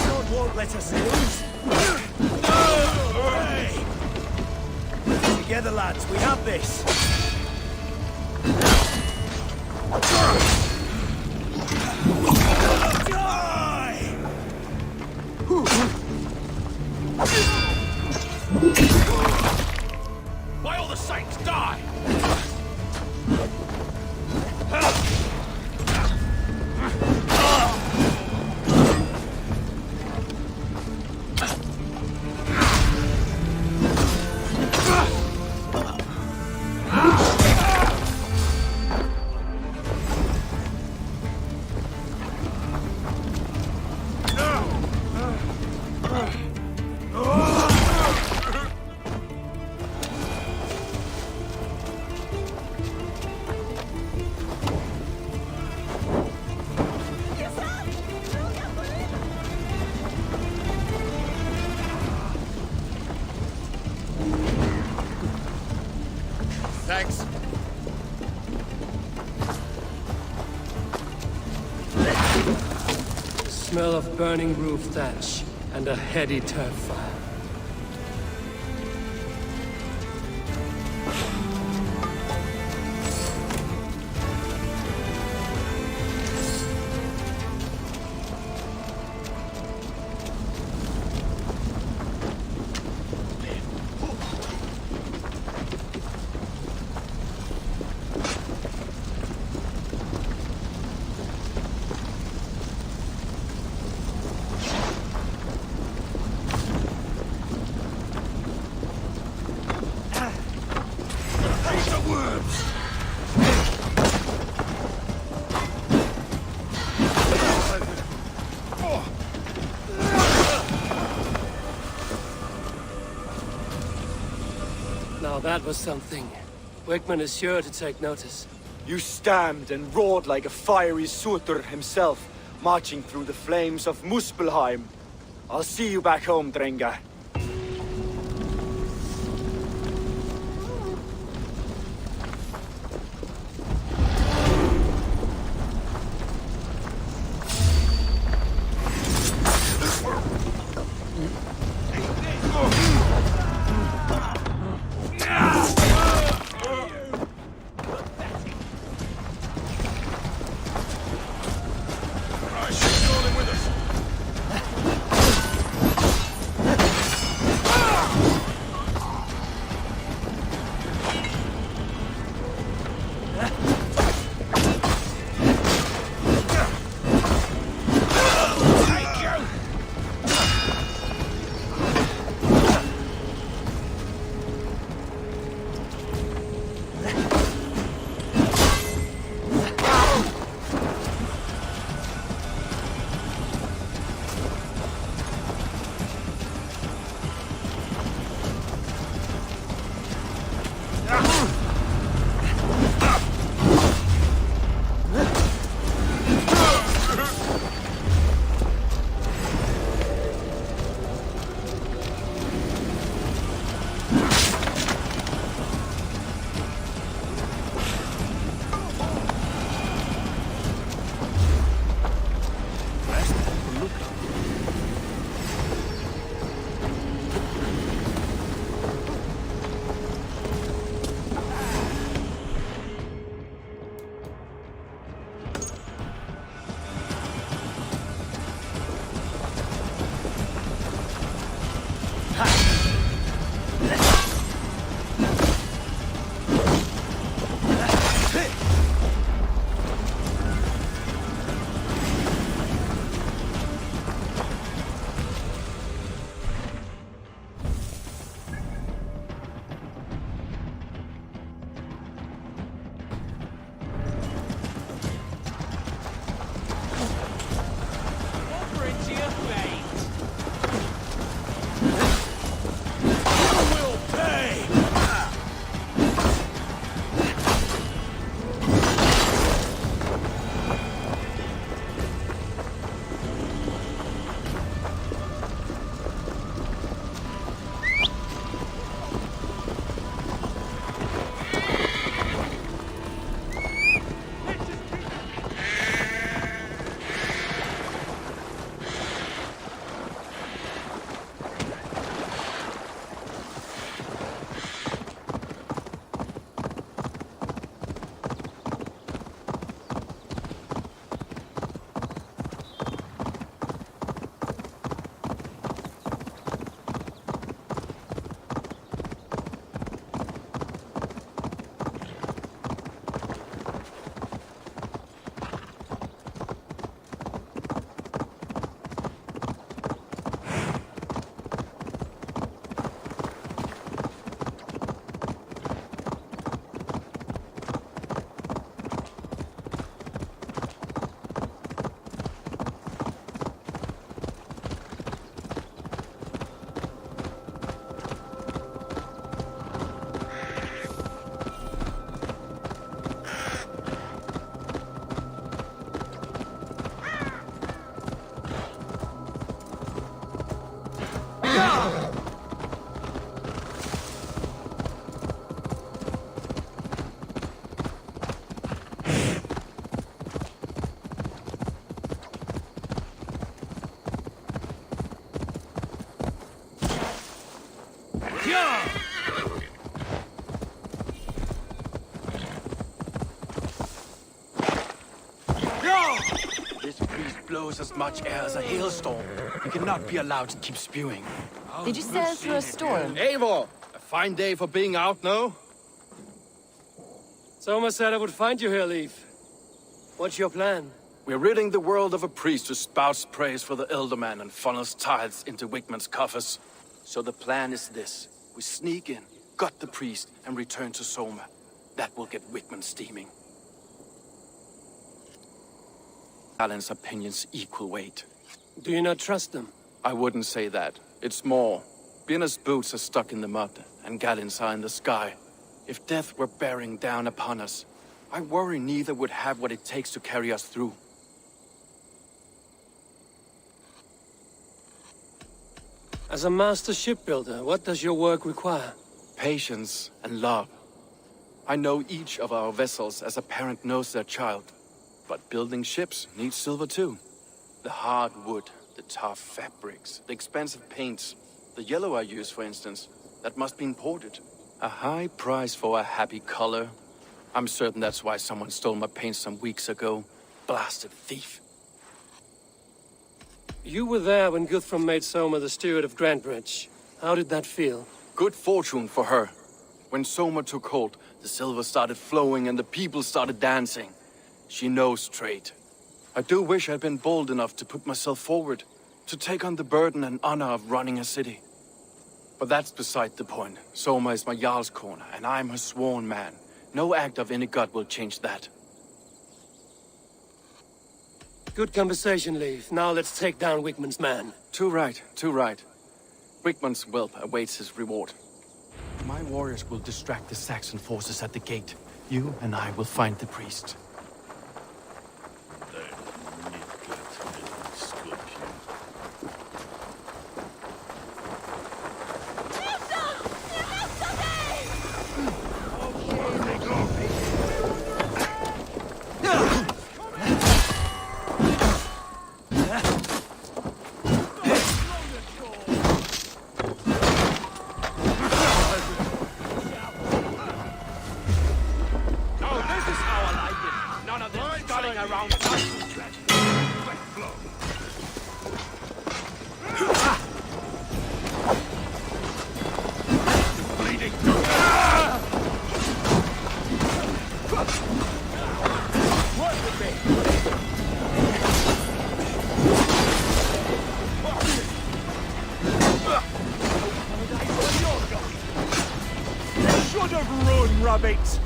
God won't let us lose. Hey! Together, lads, we have this. By all the saints, die! Thanks. The smell of burning roof thatch and a heady turf fire. Now that was something. Wickman is sure to take notice. You stamped and roared like a fiery Surtur himself, marching through the flames of Muspelheim. I'll see you back home, Drenga. This priest blows as much air as a hailstorm. He cannot be allowed to keep spewing. Did you sail through a storm? Eivor! A fine day for being out, no? Soma said I would find you here, Leif. What's your plan? We're ridding the world of a priest who spouts praise for the Elderman and funnels tithes into Wigman's coffers. So the plan is this. We sneak in, gut the priest, and return to Soma. That will get Wigman steaming. Alan's opinions equal weight. Do you not trust them? I wouldn't say that. It's more. Birna's boots are stuck in the mud, and Galen's are in the sky. If death were bearing down upon us, I worry neither would have what it takes to carry us through. As a master shipbuilder, what does your work require? Patience and love. I know each of our vessels as a parent knows their child. But building ships needs silver too. The hard wood, the tough fabrics, the expensive paints. The yellow I use, for instance, that must be imported. A high price for a happy color. I'm certain that's why someone stole my paint some weeks ago. Blasted thief. You were there when Guthrum made Soma the steward of Grantebridge. How did that feel? Good fortune for her. When Soma took hold, the silver started flowing and the people started dancing. She knows trade. I do wish I'd been bold enough to put myself forward, to take on the burden and honor of running a city. But that's beside the point. Soma is my Jarl's corner, and I'm her sworn man. No act of any god will change that. Good conversation, Leif. Now let's take down Wigman's man. Too right, too right. Wigman's whelp awaits his reward. My warriors will distract the Saxon forces at the gate. You and I will find the priest. Rabbit!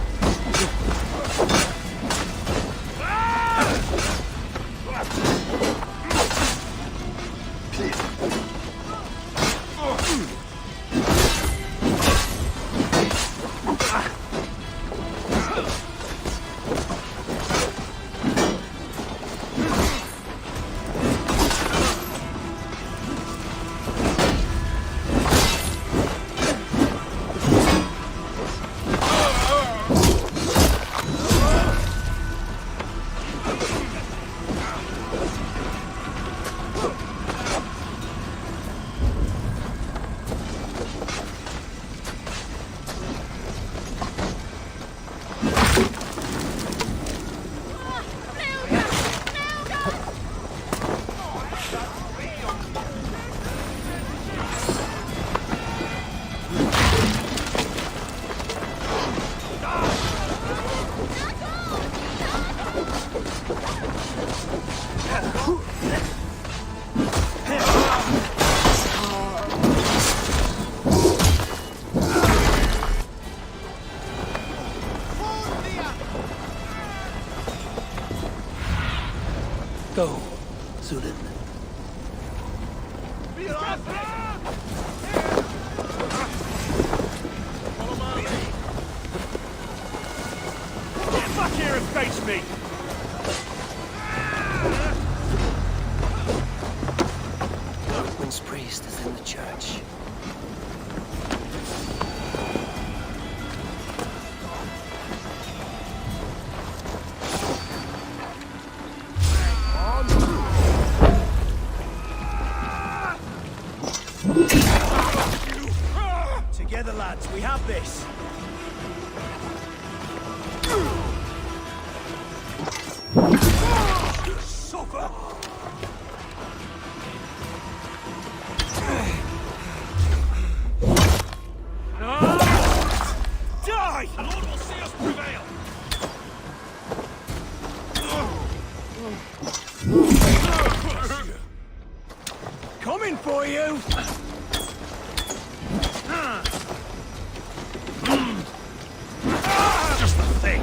Go, Sudan. Get back here and face me! Odin's priest is in the church. Together, lads, we have this. Suffer! Die! The Lord will see us prevail! Coming for you! Just the thing!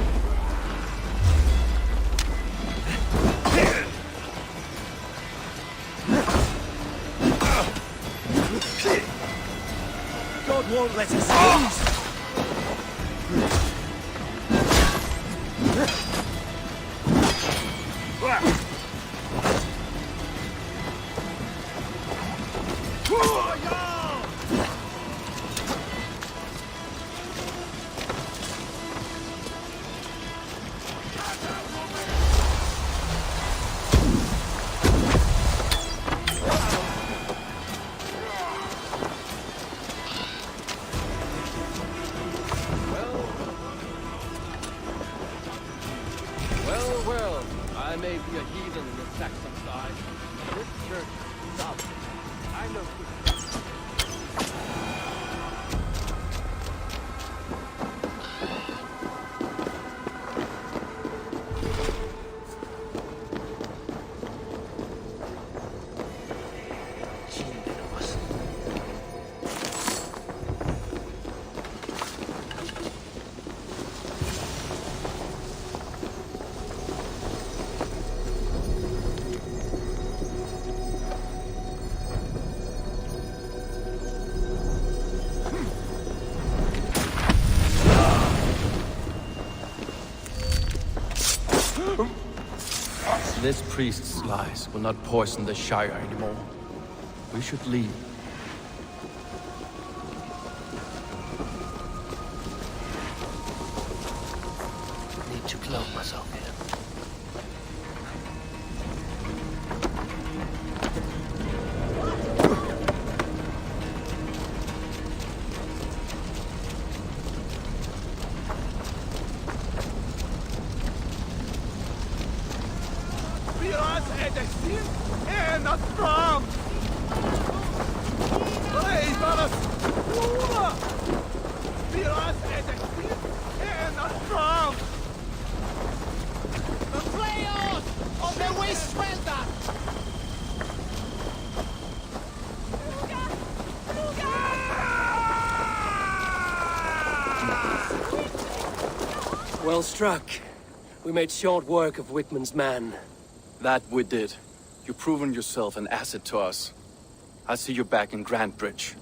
God won't let us lose! Well, I may be a heathen in the Saxon side, but this church is solid. I know This priest's lies will not poison the Shire anymore. We should leave. I need to clothe myself here. Well struck. We made short work of Whitman's man. That we did. You've proven yourself an asset to us. I'll see you back in Grantbridge.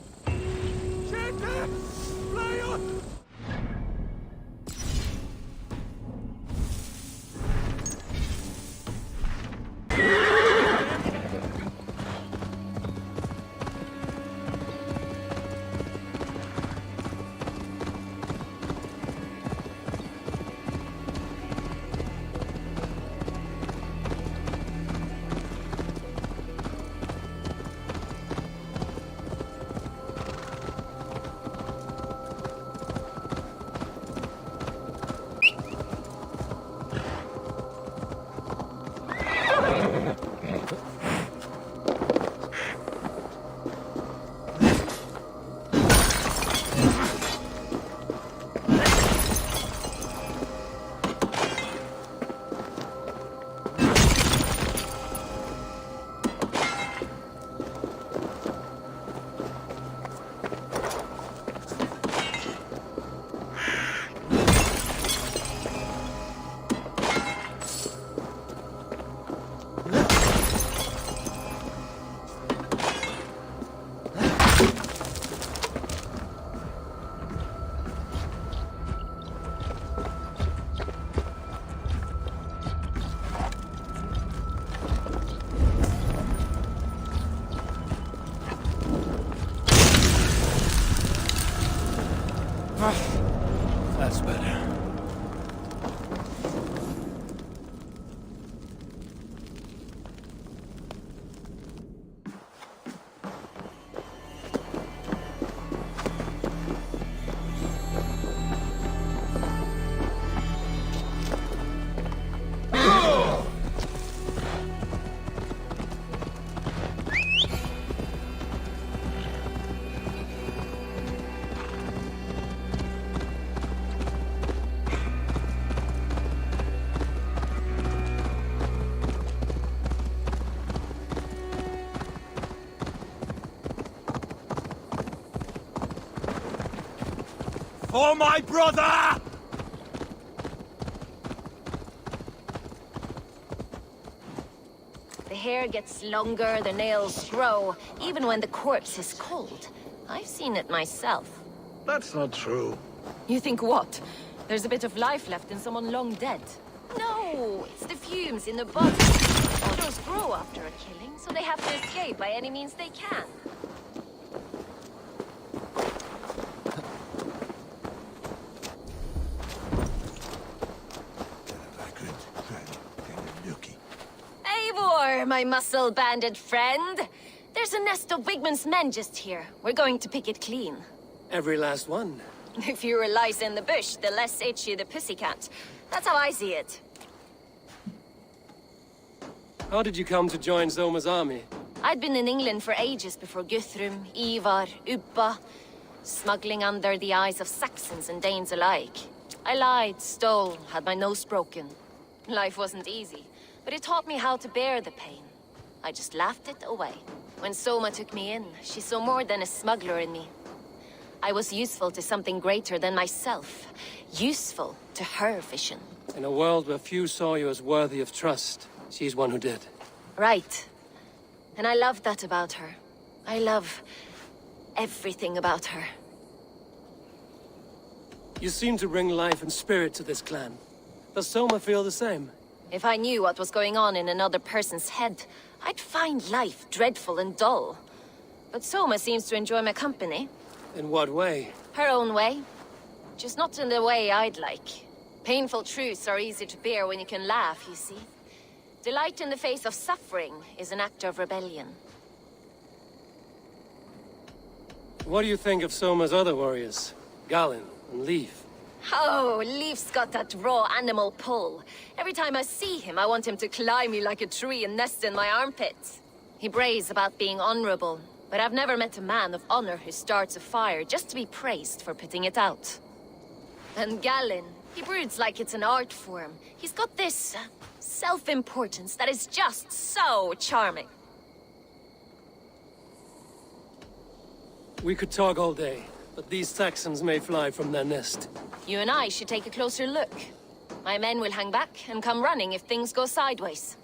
That's better. For my brother! The hair gets longer, the nails grow, even when the corpse is cold. I've seen it myself. That's not true. You think what? There's a bit of life left in someone long dead? No, it's the fumes in the body. Shadows grow after a killing, so they have to escape by any means they can. Eivor, my muscle-banded friend! There's a nest of Wigman's men just here. We're going to pick it clean. Every last one. The fewer lies in the bush, the less itchy the pussycat. That's how I see it. How did you come to join Zoma's army? I'd been in England for ages before Guthrum, Eivor, Ubba, smuggling under the eyes of Saxons and Danes alike. I lied, stole, had my nose broken. Life wasn't easy, but it taught me how to bear the pain. I just laughed it away. When Soma took me in, she saw more than a smuggler in me. I was useful to something greater than myself. Useful to her vision. In a world where few saw you as worthy of trust, she's one who did. Right. And I love that about her. I love everything about her. You seem to bring life and spirit to this clan. Does Soma feel the same? If I knew what was going on in another person's head, I'd find life dreadful and dull. But Soma seems to enjoy my company. In what way? Her own way. Just not in the way I'd like. Painful truths are easy to bear when you can laugh, you see. Delight in the face of suffering is an act of rebellion. What do you think of Soma's other warriors? Galinn and Leif? Oh, Leif's got that raw animal pull. Every time I see him, I want him to climb me like a tree and nest in my armpits. He brays about being honorable, but I've never met a man of honor who starts a fire just to be praised for putting it out. And Galinn, he broods like it's an art form. He's got this self-importance that is just so charming. We could talk all day, but these Saxons may fly from their nest. You and I should take a closer look. My men will hang back and come running if things go sideways.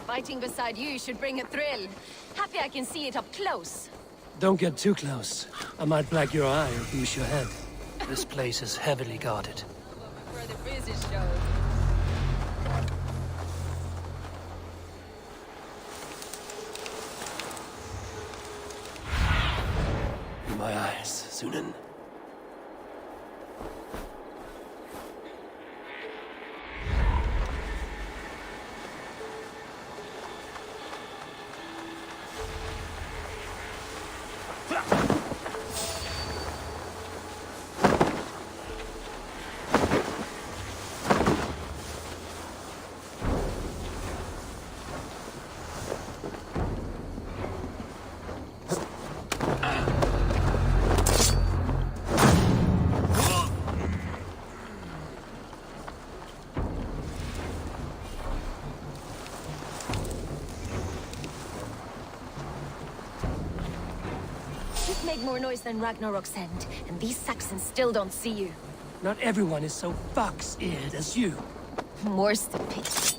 Fighting beside you should bring a thrill. Happy I can see it up close. Don't get too close. I might black your eye or goose your head. This place is heavily guarded. Where the business shows. My eyes, Sunan. Make more noise than Ragnarok's end, and these Saxons still don't see you. Not everyone is so fox-eared as you. More's the pity.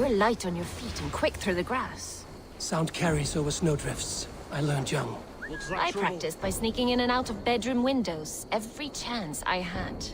You're light on your feet and quick through the grass. Sound carries over snowdrifts. I learned young. I practiced by sneaking in and out of bedroom windows every chance I had.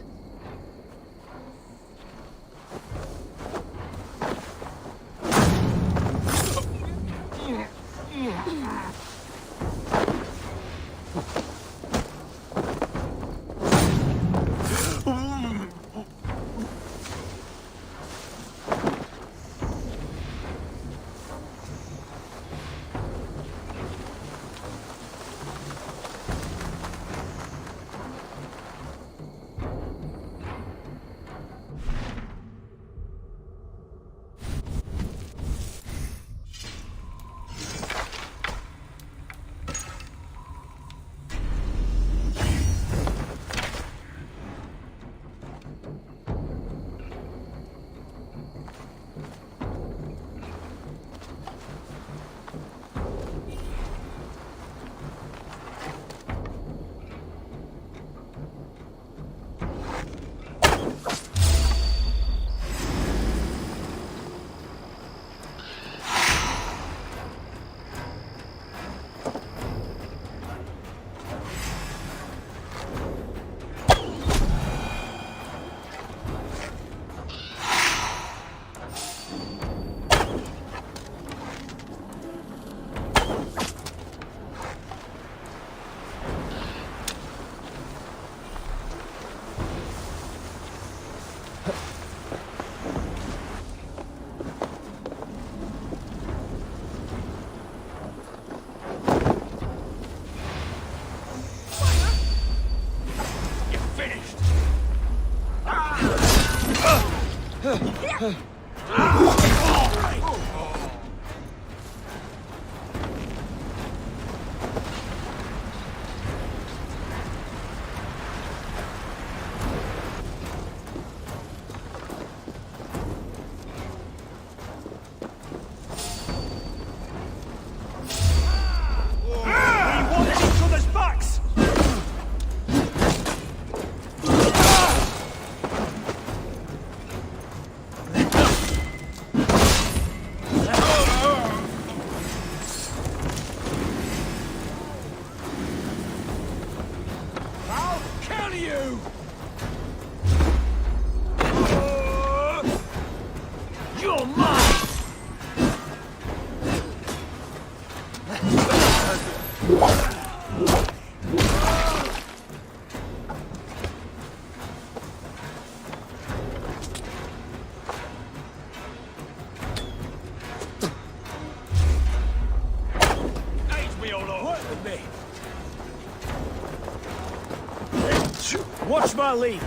Watch my lead.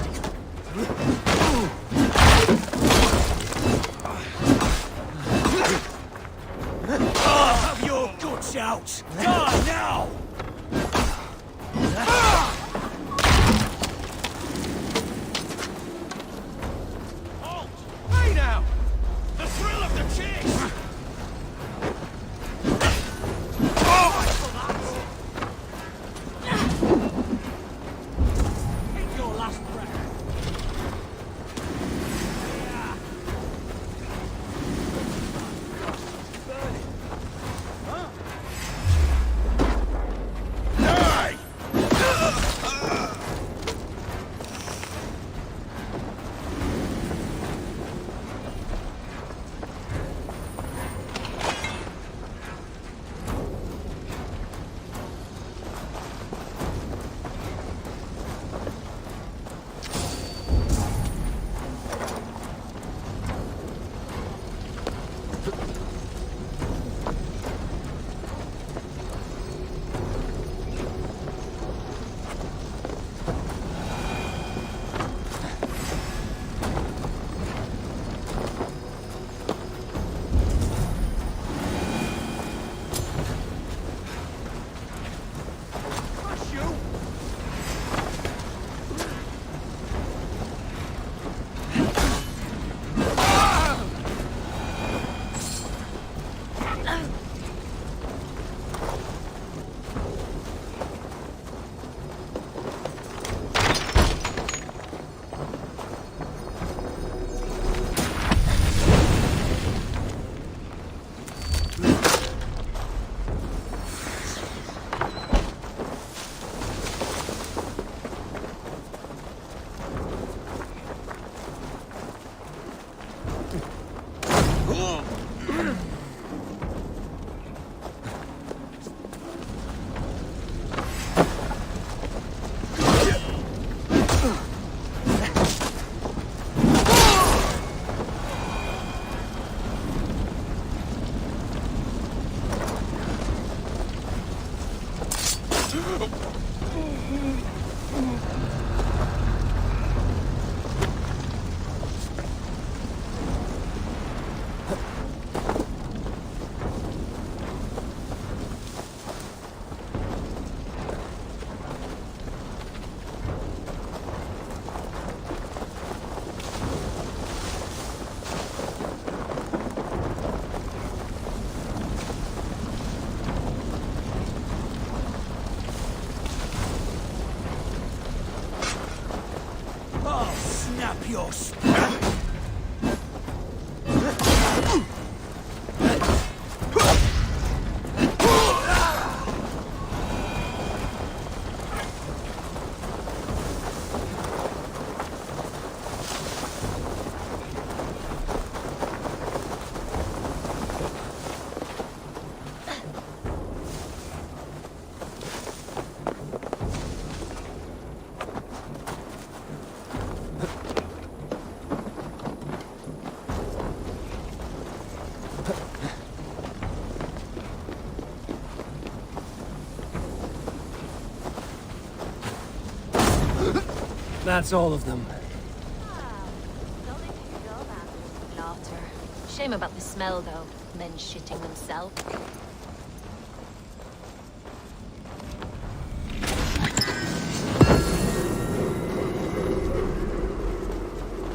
Have your guts out. Die now. Halt! Hey now! The thrill of the chase! Take your last breath. your That's all of them. Laughter. Shame about the smell, though. Men shitting themselves.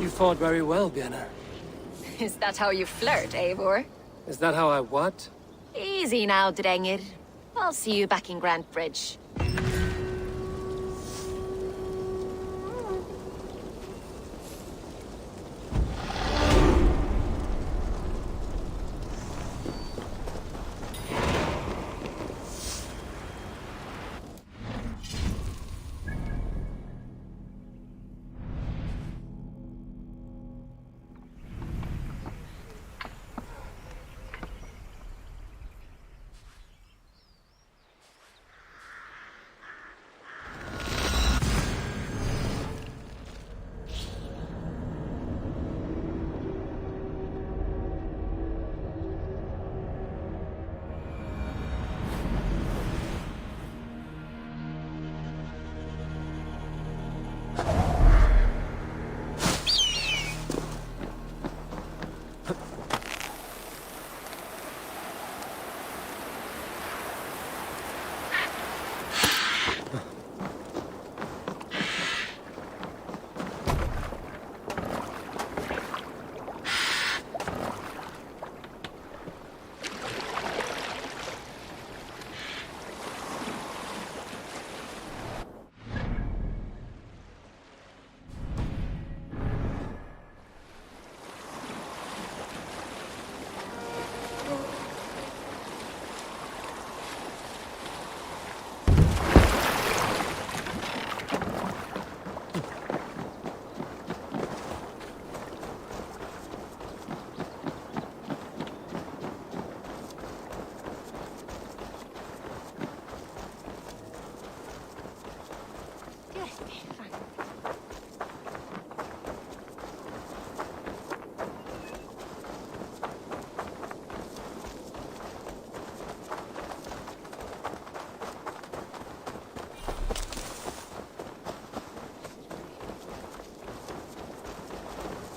You fought very well, Vienna. Is that how you flirt, Eivor? Is that how I what? Easy now, Drengir. I'll see you back in Grand Bridge.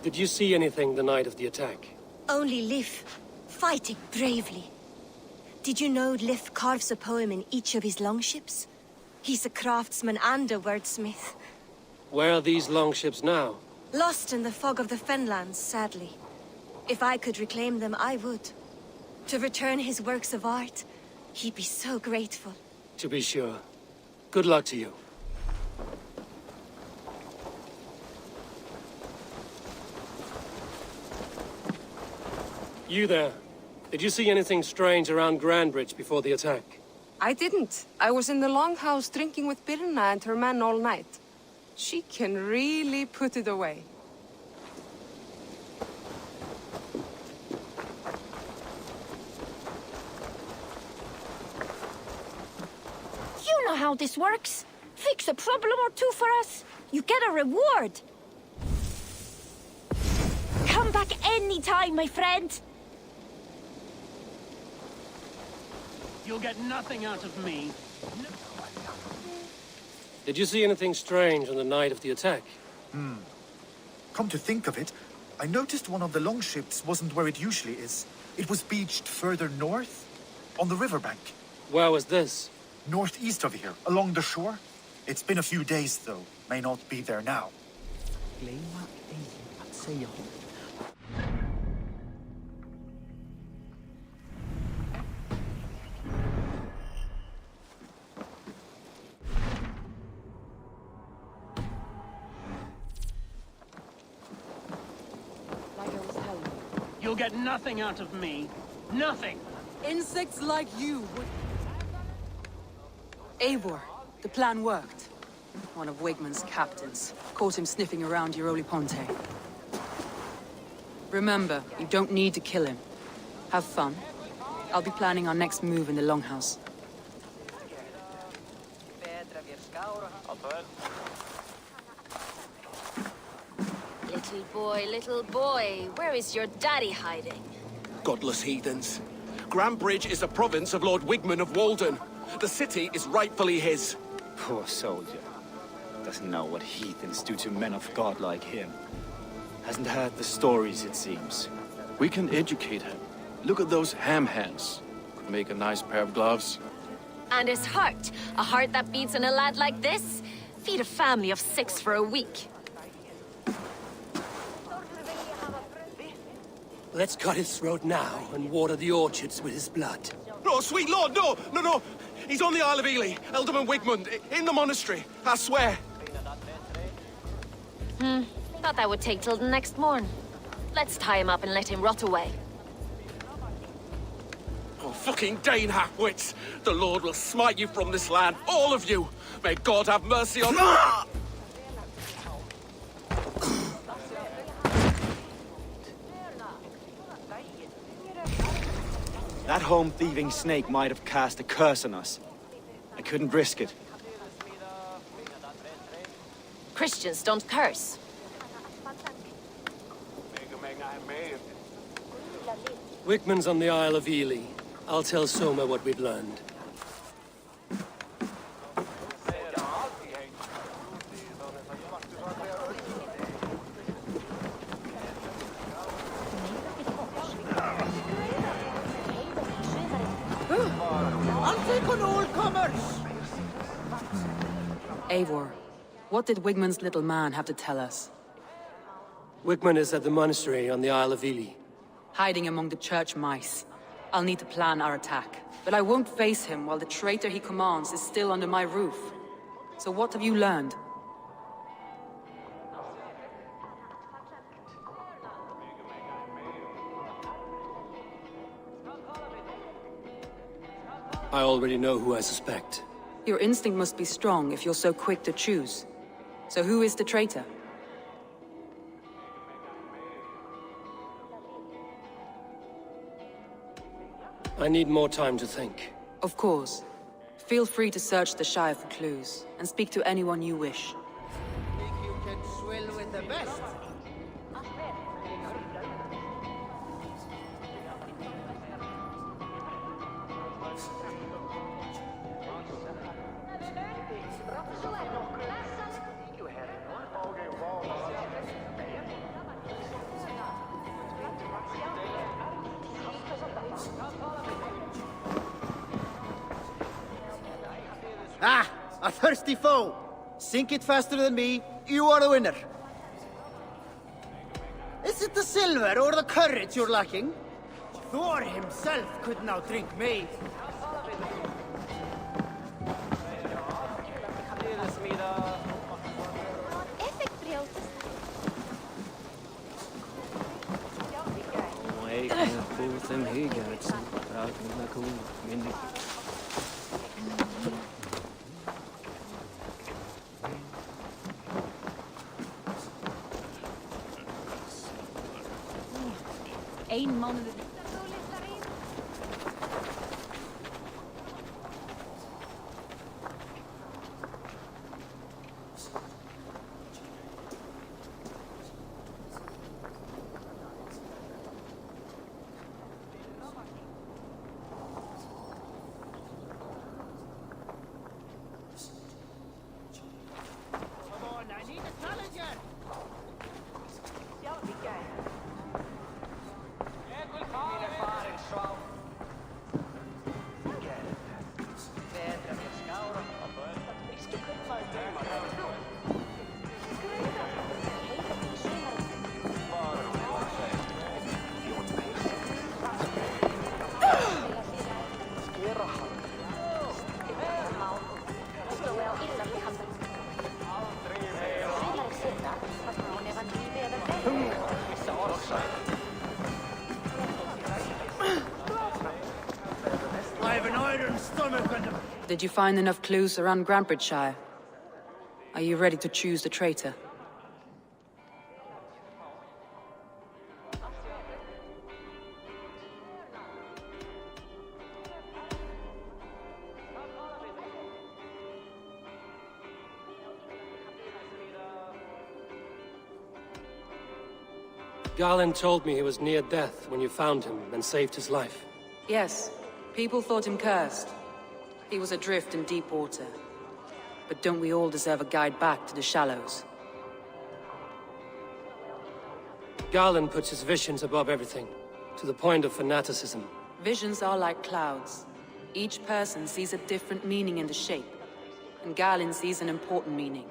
Did you see anything the night of the attack? Only Lif, fighting bravely. Did you know Lif carves a poem in each of his longships? He's a craftsman and a wordsmith. Where are these longships now? Lost in the fog of the Fenlands, sadly. If I could reclaim them, I would. To return his works of art, he'd be so grateful. To be sure. Good luck to you. You there. Did you see anything strange around Grandbridge before the attack? I didn't. I was in the longhouse drinking with Birna and her men all night. She can really put it away. You know how this works. Fix a problem or two for us. You get a reward. Come back anytime, my friend. You'll get nothing out of me. Did you see anything strange on the night of the attack? Come to think of it, I noticed one of the longships wasn't where it usually is. It was beached further north, on the riverbank. Where was this? Northeast of here, along the shore. It's been a few days, though. May not be there now. You'll get nothing out of me. Nothing! Insects like you would... Eivor, the plan worked. One of Wigmund's captains caught him sniffing around Euroli Ponte. Remember, you don't need to kill him. Have fun. I'll be planning our next move in the Longhouse. Little boy, where is your daddy hiding? Godless heathens. Grantebridge is a province of Lord Wigmund of Walden. The city is rightfully his. Poor soldier. Doesn't know what heathens do to men of God like him. Hasn't heard the stories, it seems. We can educate him. Look at those ham hands. Could make a nice pair of gloves. And his heart. A heart that beats in a lad like this? Feed a family of 6 for a week. Let's cut his throat now and water the orchards with his blood. No, sweet lord, no, no, no. He's on the Isle of Ely, Ealdorman Wigmund, in the monastery, I swear. Thought that would take till the next morn. Let's tie him up and let him rot away. Oh, fucking Dane halfwits! The Lord will smite you from this land, all of you! May God have mercy on... That home-thieving snake might have cast a curse on us. I couldn't risk it. Christians don't curse. Wigmund's on the Isle of Ely. I'll tell Soma what we've learned. I'll take on all comers! Eivor, what did Wigmund's little man have to tell us? Wigmund is at the monastery on the Isle of Ely. Hiding among the church mice. I'll need to plan our attack. But I won't face him while the traitor he commands is still under my roof. So what have you learned? I already know who I suspect. Your instinct must be strong if you're so quick to choose. So who is the traitor? I need more time to think. Of course. Feel free to search the Shire for clues, and speak to anyone you wish. Think you can swill with the best? Ah! A thirsty foe! Sink it faster than me, you are the winner. Is it the silver or the courage you're lacking? Thor himself could now drink me. Een man in de... an iron stomach and Did you find enough clues around Grantbridgeshire? Are you ready to choose the traitor? Garland told me he was near death when you found him and saved his life. Yes, people thought him cursed. He was adrift in deep water. But don't we all deserve a guide back to the shallows? Garland puts his visions above everything, to the point of fanaticism. Visions are like clouds. Each person sees a different meaning in the shape, and Garland sees an important meaning.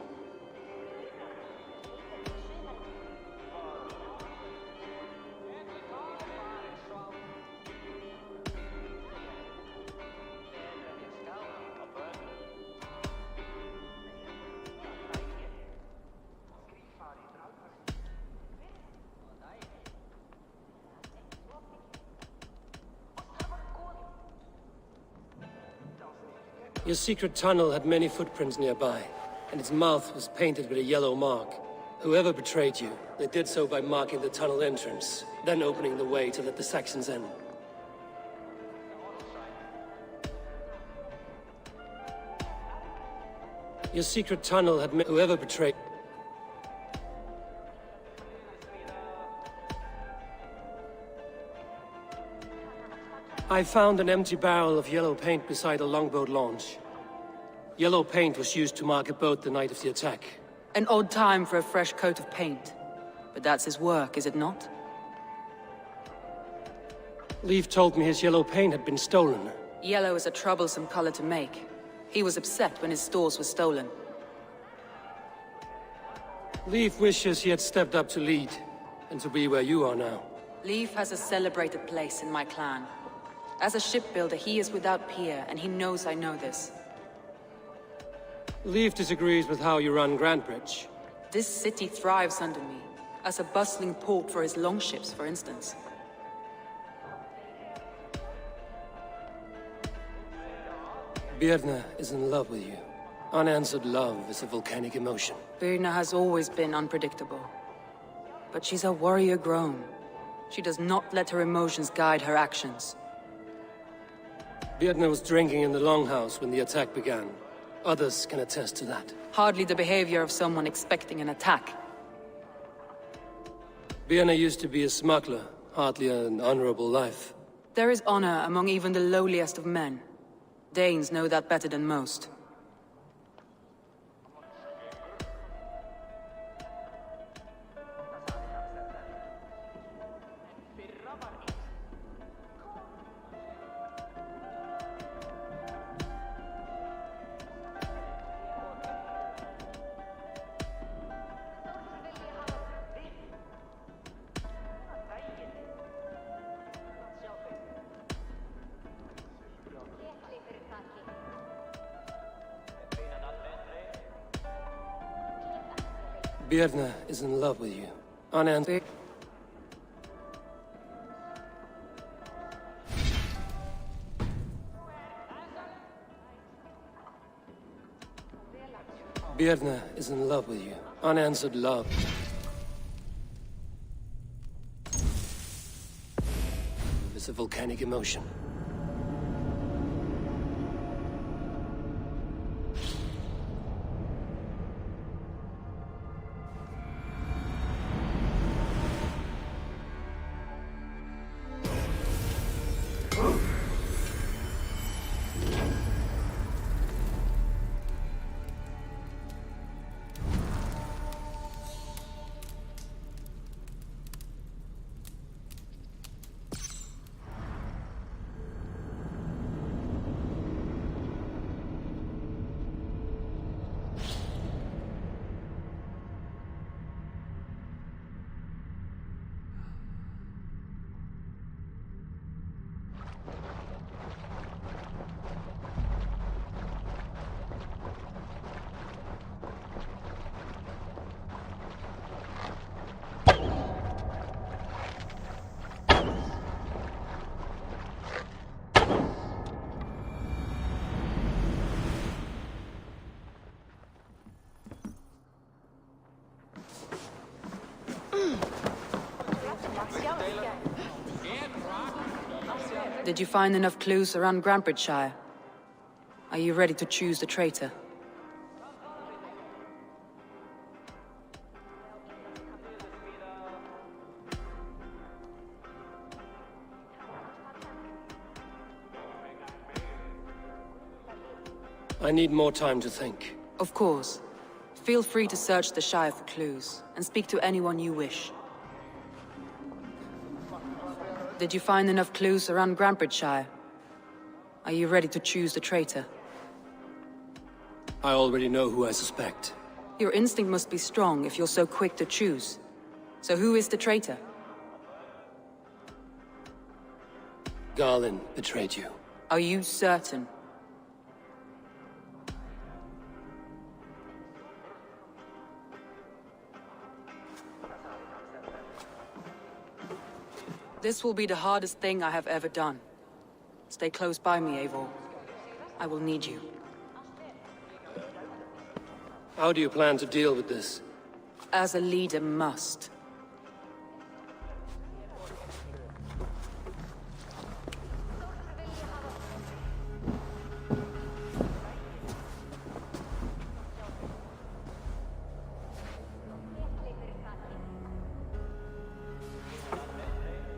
Your secret tunnel had many footprints nearby, and its mouth was painted with a yellow mark. Whoever betrayed you, they did so by marking the tunnel entrance, then opening the way to let the Saxons in. Your secret tunnel had whoever betrayed... I found an empty barrel of yellow paint beside a longboat launch. Yellow paint was used to mark a boat the night of the attack. An odd time for a fresh coat of paint. But that's his work, is it not? Leif told me his yellow paint had been stolen. Yellow is a troublesome color to make. He was upset when his stores were stolen. Leif wishes he had stepped up to lead, and to be where you are now. Leif has a celebrated place in my clan. As a shipbuilder, he is without peer, and he knows I know this. Leif disagrees with how you run Grantbridge. This city thrives under me, as a bustling port for his longships, for instance. Birna is in love with you. Unanswered love is a volcanic emotion. Birna has always been unpredictable. But she's a warrior grown. She does not let her emotions guide her actions. Birna was drinking in the longhouse when the attack began. Others can attest to that. Hardly the behavior of someone expecting an attack. Birna used to be a smuggler, hardly an honorable life. There is honor among even the lowliest of men. Danes know that better than most. Birna is in love with you. Unanswered. Birna is in love with you. Unanswered love. It's a volcanic emotion. Did you find enough clues around Grantbridgeshire? Are you ready to choose the traitor? I need more time to think. Of course. Feel free to search the Shire for clues, and speak to anyone you wish. Did you find enough clues around Grantbridgeshire? Are you ready to choose the traitor? I already know who I suspect. Your instinct must be strong if you're so quick to choose. So who is the traitor? Garlin betrayed you. Are you certain? This will be the hardest thing I have ever done. Stay close by me, Eivor. I will need you. How do you plan to deal with this? As a leader must.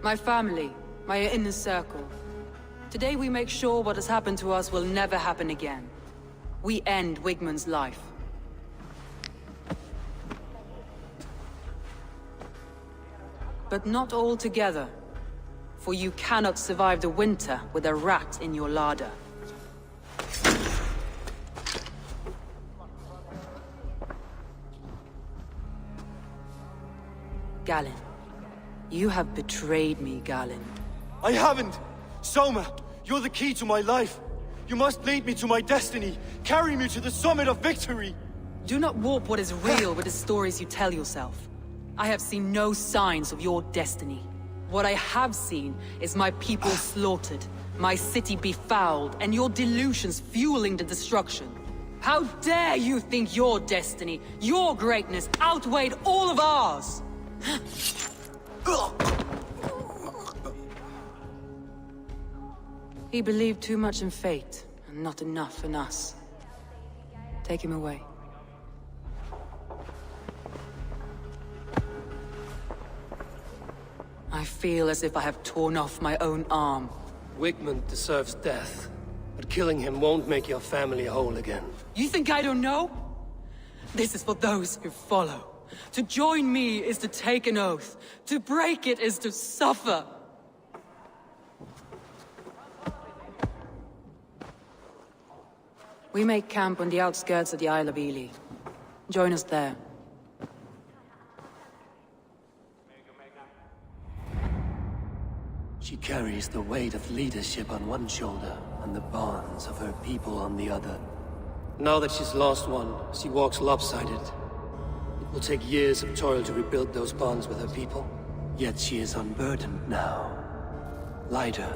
My family, my inner circle. Today we make sure what has happened to us will never happen again. We end Wigmund's life. But not all together. For you cannot survive the winter with a rat in your larder. Galinn. You have betrayed me, Galinn. I haven't! Soma, you're the key to my life. You must lead me to my destiny. Carry me to the summit of victory. Do not warp what is real with the stories you tell yourself. I have seen no signs of your destiny. What I have seen is my people slaughtered, my city befouled, and your delusions fueling the destruction. How dare you think your destiny, your greatness, outweighed all of ours? He believed too much in fate, and not enough in us. Take him away. I feel as if I have torn off my own arm. Wigmund deserves death, but killing him won't make your family whole again. You think I don't know? This is for those who follow. To join me is to take an oath. To break it is to suffer. We make camp on the outskirts of the Isle of Ely. Join us there. She carries the weight of leadership on one shoulder and the bonds of her people on the other. Now that she's lost one, she walks lopsided. It will take years of toil to rebuild those bonds with her people. Yet she is unburdened now. Lighter.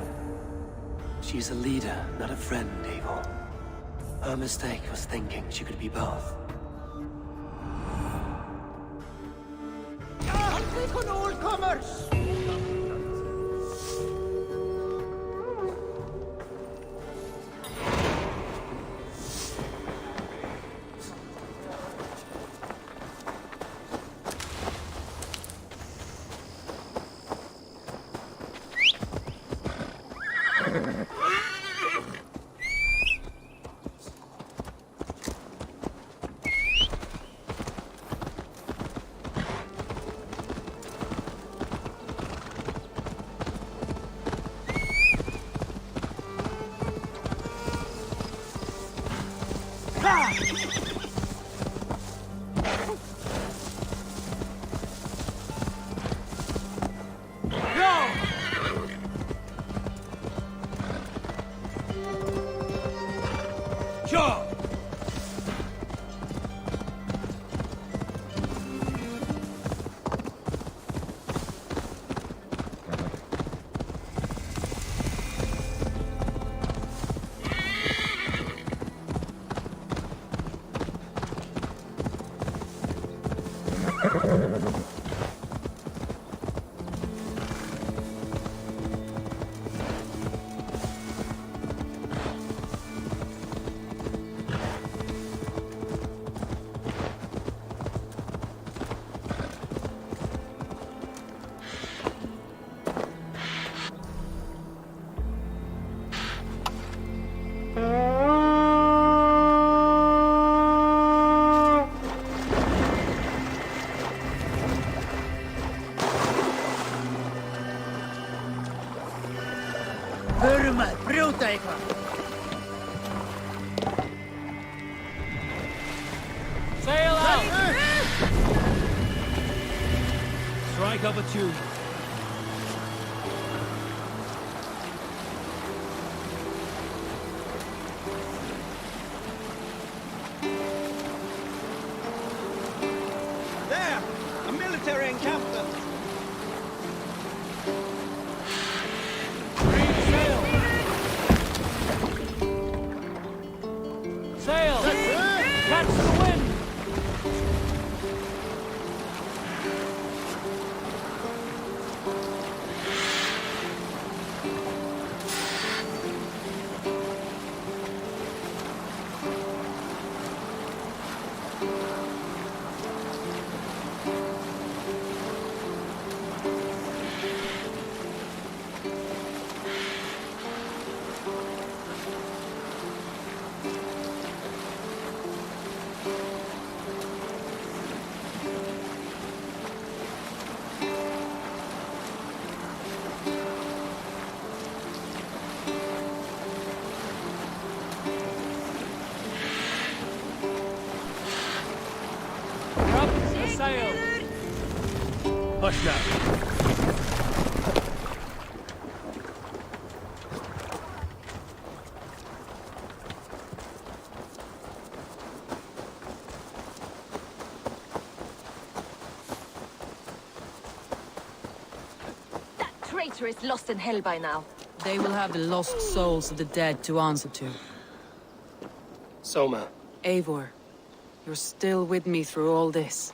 She's a leader, not a friend, Eivor. Her mistake was thinking she could be both. Take on all comers! out, Eivor. Sail out! Strike up a tune. There! A military encampment! Sail! Catch the wind! Sail! Hush now. That traitor is lost in hell by now. They will have the lost souls of the dead to answer to. Soma. Eivor, you're still with me through all this.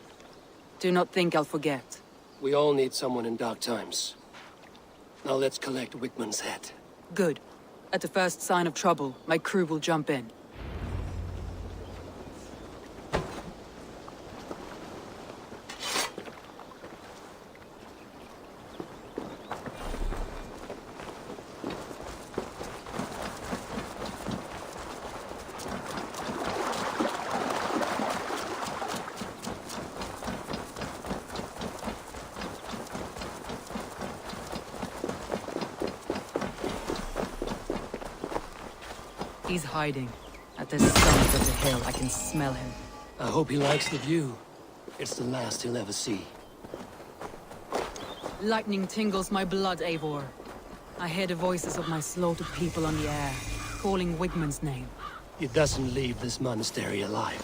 Do not think I'll forget. We all need someone in dark times. Now let's collect Wigmund's head. Good. At the first sign of trouble, my crew will jump in. He's hiding. At the summit of the hill, I can smell him. I hope he likes the view. It's the last he'll ever see. Lightning tingles my blood, Eivor. I hear the voices of my slaughtered people on the air, calling Wigmund's name. He doesn't leave this monastery alive.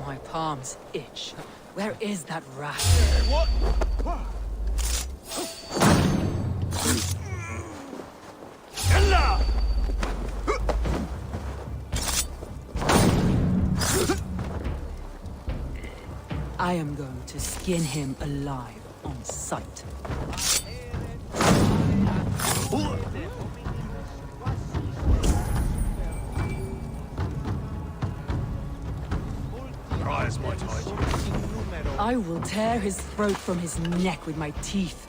My palms itch. Where is that rat? What? I am going to skin him alive on sight. I will tear his throat from his neck with my teeth.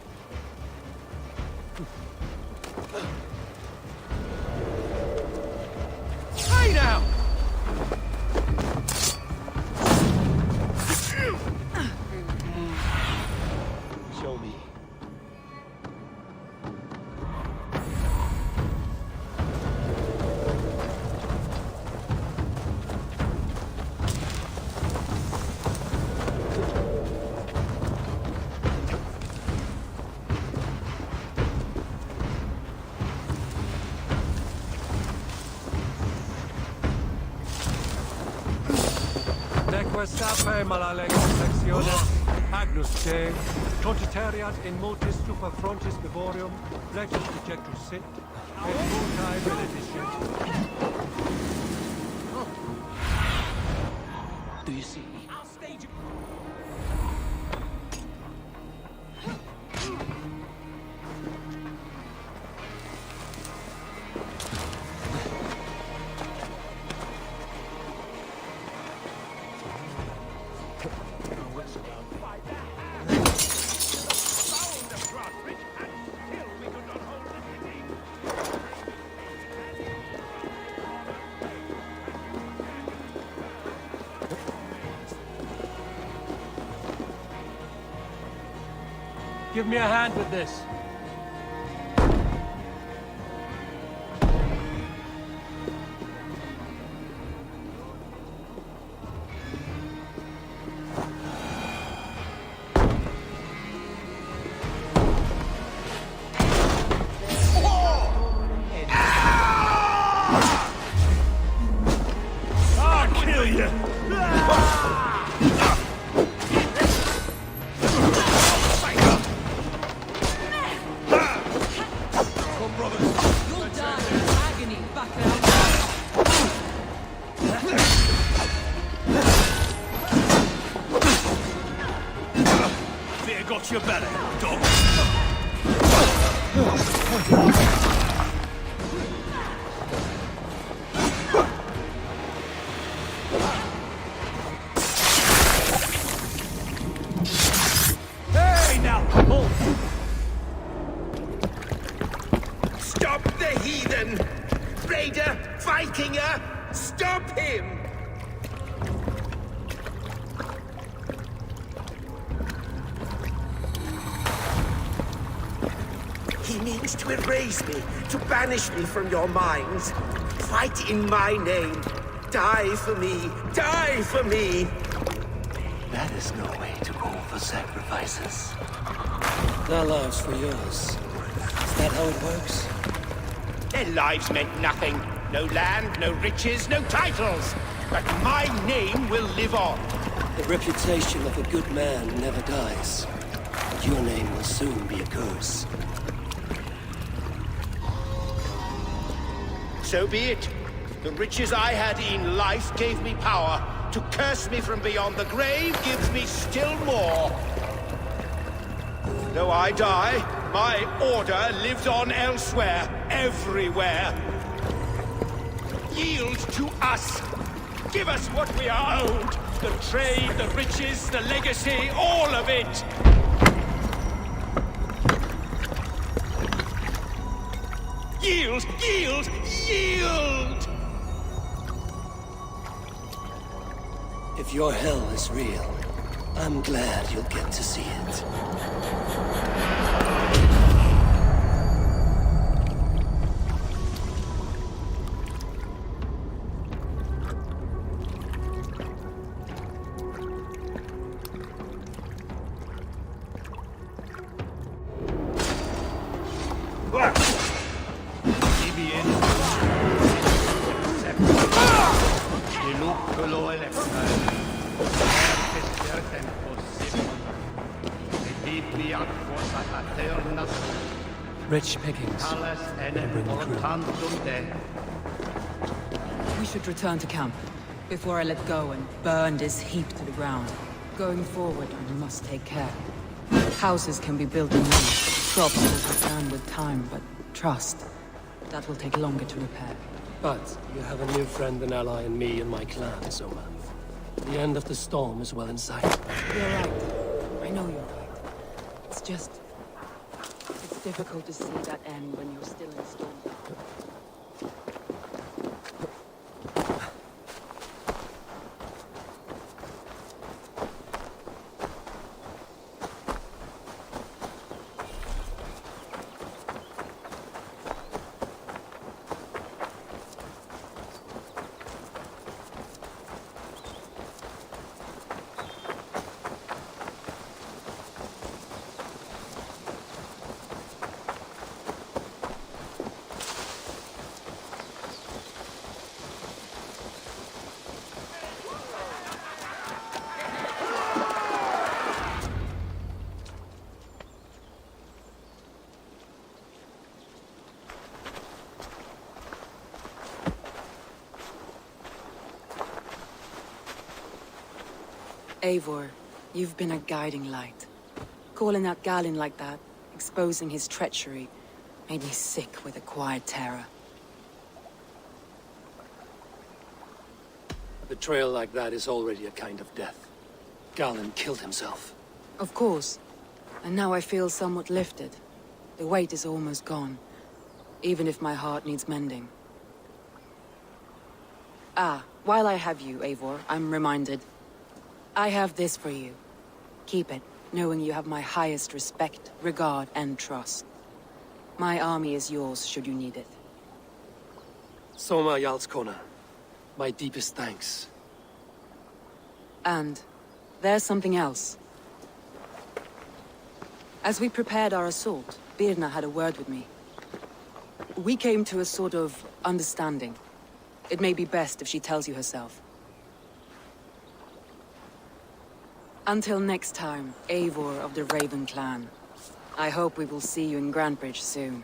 Hey now! Show me. Sape malaleg sectiones, agnus te, cogiteriat in motis super frontis vivorium, flectus dejectus sit, et multae benedicit. Do you see? Give me a hand with this. I'll kill you! You'll die in agony back out. Fear got your belly, dog. Hey, now, hold. Stop the heathen! Raider! Vikinger! Stop him! He means to erase me, to banish me from your minds. Fight in my name. Die for me. Die for me. That is no way to offer sacrifices. Their lives for yours. Is that how it works? Their lives meant nothing. No land, no riches, no titles. But my name will live on. The reputation of a good man never dies. But your name will soon be a curse. So be it. The riches I had in life gave me power. To curse me from beyond the grave gives me still more. Though I die, my order lives on elsewhere, everywhere. Yield to us. Give us what we are owed. The trade, the riches, the legacy, all of it. Yield! Yield! Yield! If your hell is real, I'm glad you'll get to see it. Rich pickings. We should return to camp before I let go and burn this heap to the ground. Going forward, I must take care. Houses can be built in months. Crops will return with time, but trust, that will take longer to repair. But you have a new friend and ally in me and my clan, Soma. The end of the storm is well in sight. You're right. I know you're right. It's just... it's difficult to see that end when you're still in storm. Eivor, you've been a guiding light. Calling out Galin like that, exposing his treachery, made me sick with a quiet terror. A betrayal like that is already a kind of death. Galin killed himself. Of course. And now I feel somewhat lifted. The weight is almost gone, even if my heart needs mending. Ah, while I have you, Eivor, I'm reminded. I have this for you. Keep it. knowing you have my highest respect, regard, and trust. My army is yours should you need it. Soma Jarlskona, my deepest thanks. And there's something else. As we prepared our assault, Birna had a word with me. We came to a sort of understanding. It may be best if she tells you herself. Until next time, Eivor of the Raven clan. I hope we will see you in Grantebridge soon.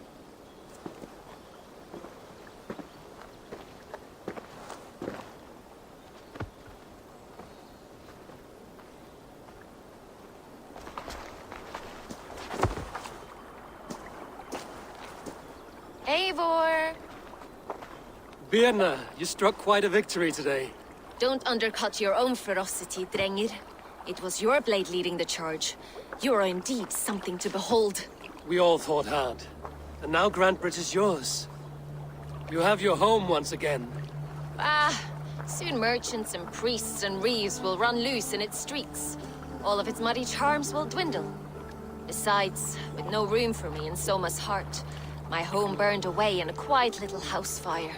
Eivor! Birna, you struck quite a victory today. Don't undercut your own ferocity, Drengir. It was your blade leading the charge. You are indeed something to behold. We all fought hard. And now Grantebridge is yours. You have your home once again. Soon merchants and priests and reeves will run loose in its streets. All of its muddy charms will dwindle. Besides, with no room for me in Soma's heart, my home burned away in a quiet little house fire.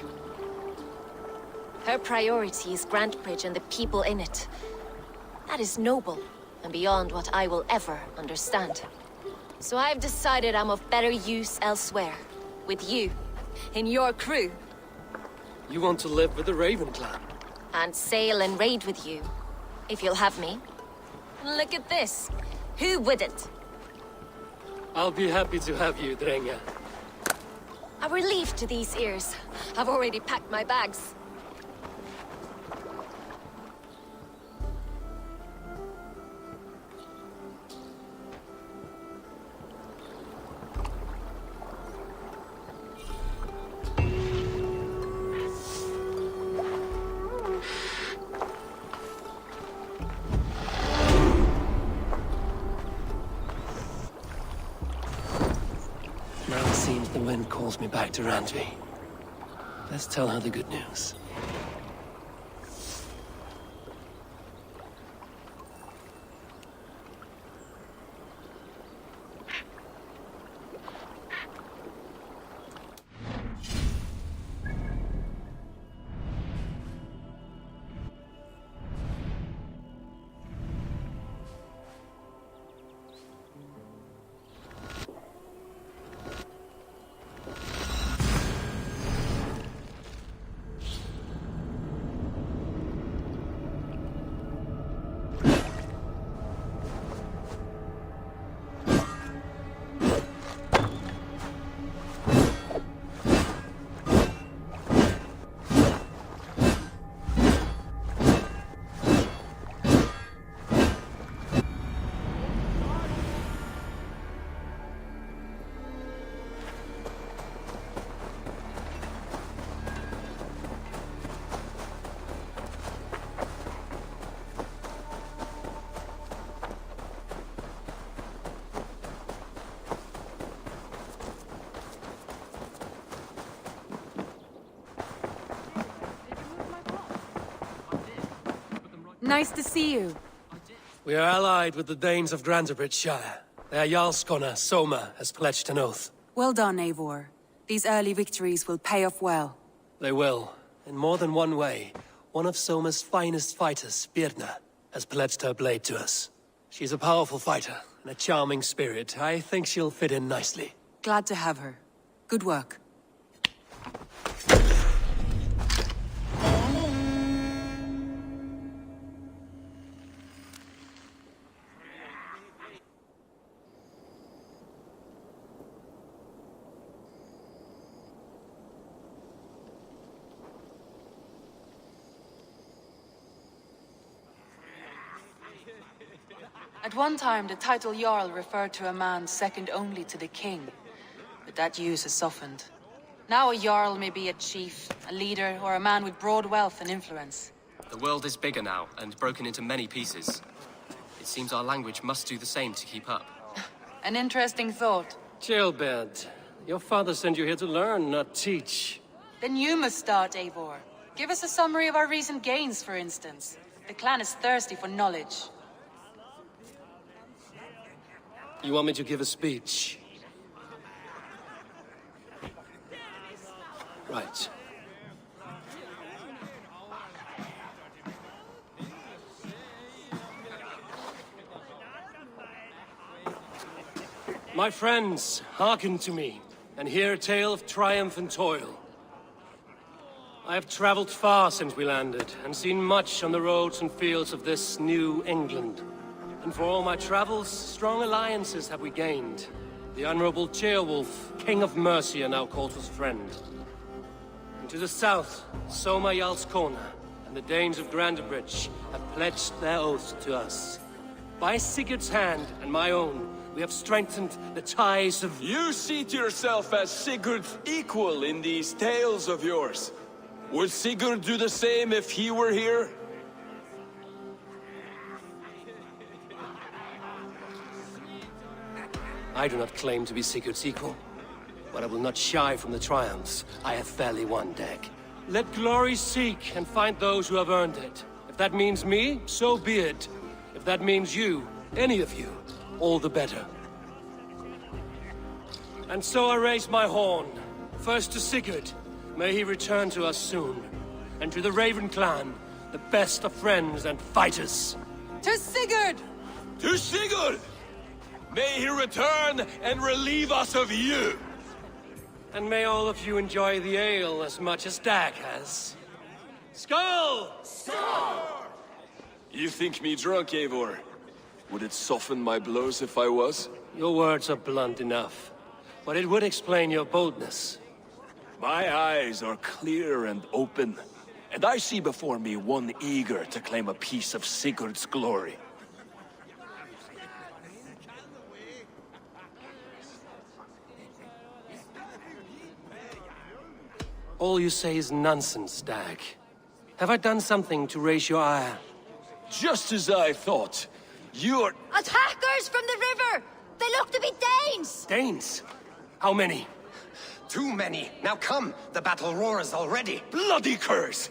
Her priority is Grantebridge and the people in it. That is noble, and beyond what I will ever understand. So I've decided I'm of better use elsewhere. With you. In your crew. You want to live with the Raven clan? And sail and raid with you. If you'll have me. Look at this. Who wouldn't? I'll be happy to have you, Drengir. A relief to these ears. I've already packed my bags. Now it seems the wind calls me back to Randvi. Let's tell her the good news. Nice to see you. We are allied with the Danes of Grantebridge Shire. Their Jarlskona, Soma, has pledged an oath. Well done, Eivor. These early victories will pay off well. They will. In more than one way. One of Soma's finest fighters, Birna, has pledged her blade to us. She's a powerful fighter and a charming spirit. I think she'll fit in nicely. Glad to have her. Good work. At one time, the title Jarl referred to a man second only to the king. But that use has softened. Now a Jarl may be a chief, a leader, or a man with broad wealth and influence. The world is bigger now, and broken into many pieces. It seems our language must do the same to keep up. An interesting thought. Chilbert, your father sent you here to learn, not teach. Then you must start, Eivor. Give us a summary of our recent gains, for instance. The clan is thirsty for knowledge. You want me to give a speech? Right. My friends, hearken to me, and hear a tale of triumph and toil. I have traveled far since we landed, and seen much on the roads and fields of this new England. And for all my travels, strong alliances have we gained. The honorable Ceolwulf, King of Mercia, now calls us friend. And to the south, Soma Jarlskona, and the Danes of Grantebridge have pledged their oaths to us. By Sigurd's hand and my own, we have strengthened the ties of... You seat yourself as Sigurd's equal in these tales of yours. Would Sigurd do the same if he were here? I do not claim to be Sigurd's equal, but I will not shy from the triumphs I have fairly won, Dag. Let glory seek and find those who have earned it. If that means me, so be it. If that means you, any of you, all the better. And so I raise my horn. First to Sigurd, may he return to us soon. And to the Raven clan, the best of friends and fighters. To Sigurd! To Sigurd! May he return and relieve us of you! And may all of you enjoy the ale as much as Dag has. Skull! Skull! You think me drunk, Eivor? Would it soften my blows if I was? Your words are blunt enough, but it would explain your boldness. My eyes are clear and open, and I see before me one eager to claim a piece of Sigurd's glory. All you say is nonsense, Dag. Have I done something to raise your ire? Just as I thought. You're... Attackers from the river! They look to be Danes! Danes? How many? Too many. Now come, the battle roars already. Bloody curse!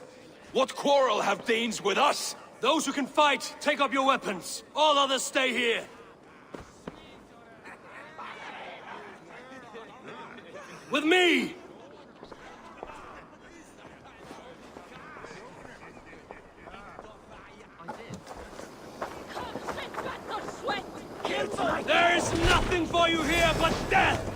What quarrel have Danes with us? Those who can fight, take up your weapons. All others stay here. With me! There is nothing for you here but death!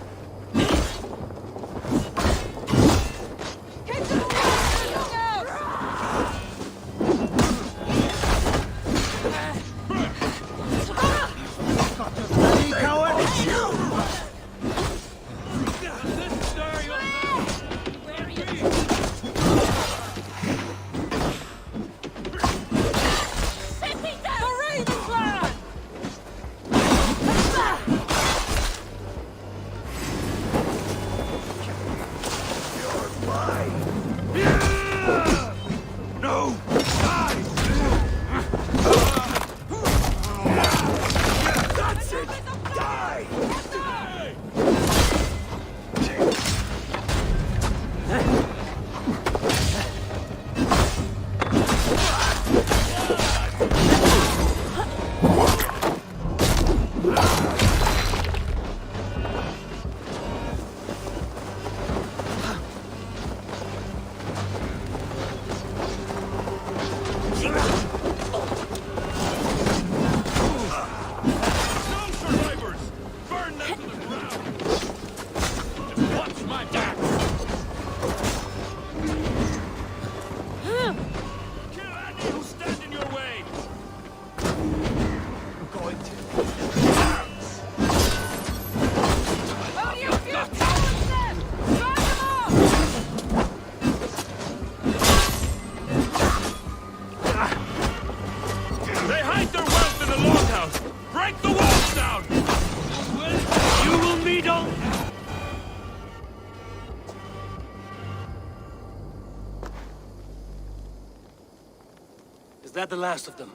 Is that the last of them?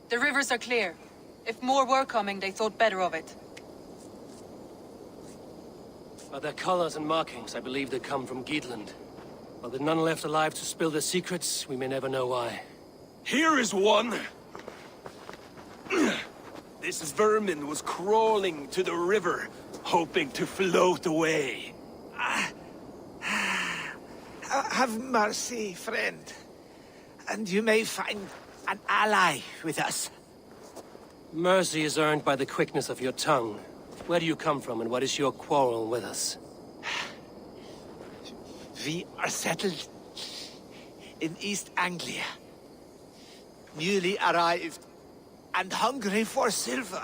The rivers are clear. If more were coming, they thought better of it. By their colors and markings, I believe they come from Geatland. While there are none left alive to spill their secrets, we may never know why. Here is one! The This vermin was crawling to the river, hoping to float away. Have mercy, friend. And you may find an ally with us. Mercy is earned by the quickness of your tongue. Where do you come from, and what is your quarrel with us? We are settled in East Anglia. Newly arrived and hungry for silver.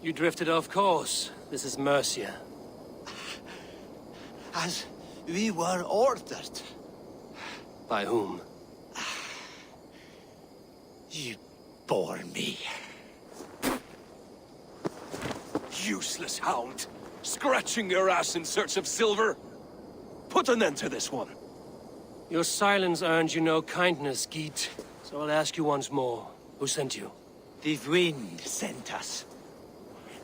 You drifted off course. This is Mercia. As we were ordered. By whom? You bore me. Useless hound! Scratching your ass in search of silver! Put an end to this one! Your silence earned you no kindness, Geet. So I'll ask you once more. Who sent you? The wind sent us.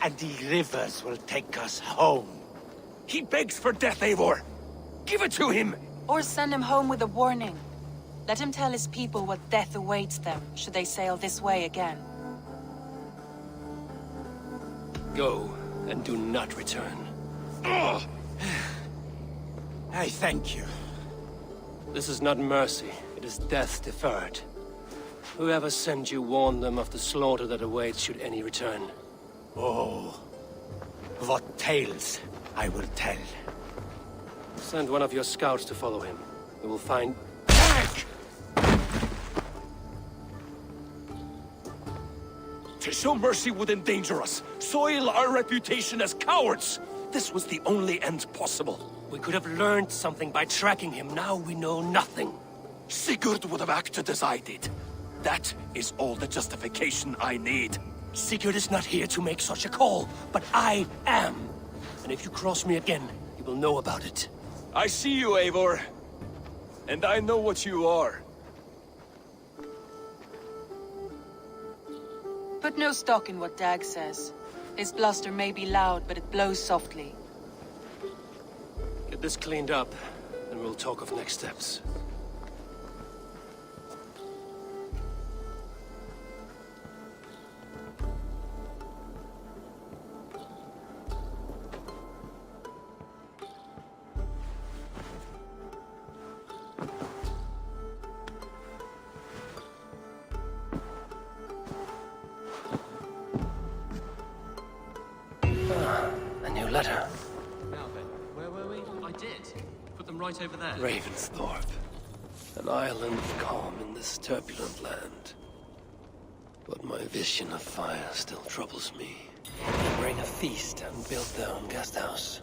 And the rivers will take us home. He begs for death, Eivor! Give it to him! Or send him home with a warning. Let him tell his people what death awaits them, should they sail this way again. Go, and do not return. Ugh. I thank you. This is not mercy, it is death deferred. Whoever sent you warned them of the slaughter that awaits should any return. Oh, what tales I will tell. Send one of your scouts to follow him. We will find... To show mercy would endanger us, soil our reputation as cowards. This was the only end possible. We could have learned something by tracking him. Now we know nothing. Sigurd would have acted as I did. That is all the justification I need. Sigurd is not here to make such a call, but I am. And if you cross me again, you will know about it. I see you, Eivor. And I know what you are. Put no stock in what Dag says. His bluster may be loud, but it blows softly. Get this cleaned up, and we'll talk of next steps. A new letter. Now then, where were we? I did. Put them right over there. Ravensthorpe. An island of calm in this turbulent land. But my vision of fire still troubles me. They bring a feast and build their own guest house.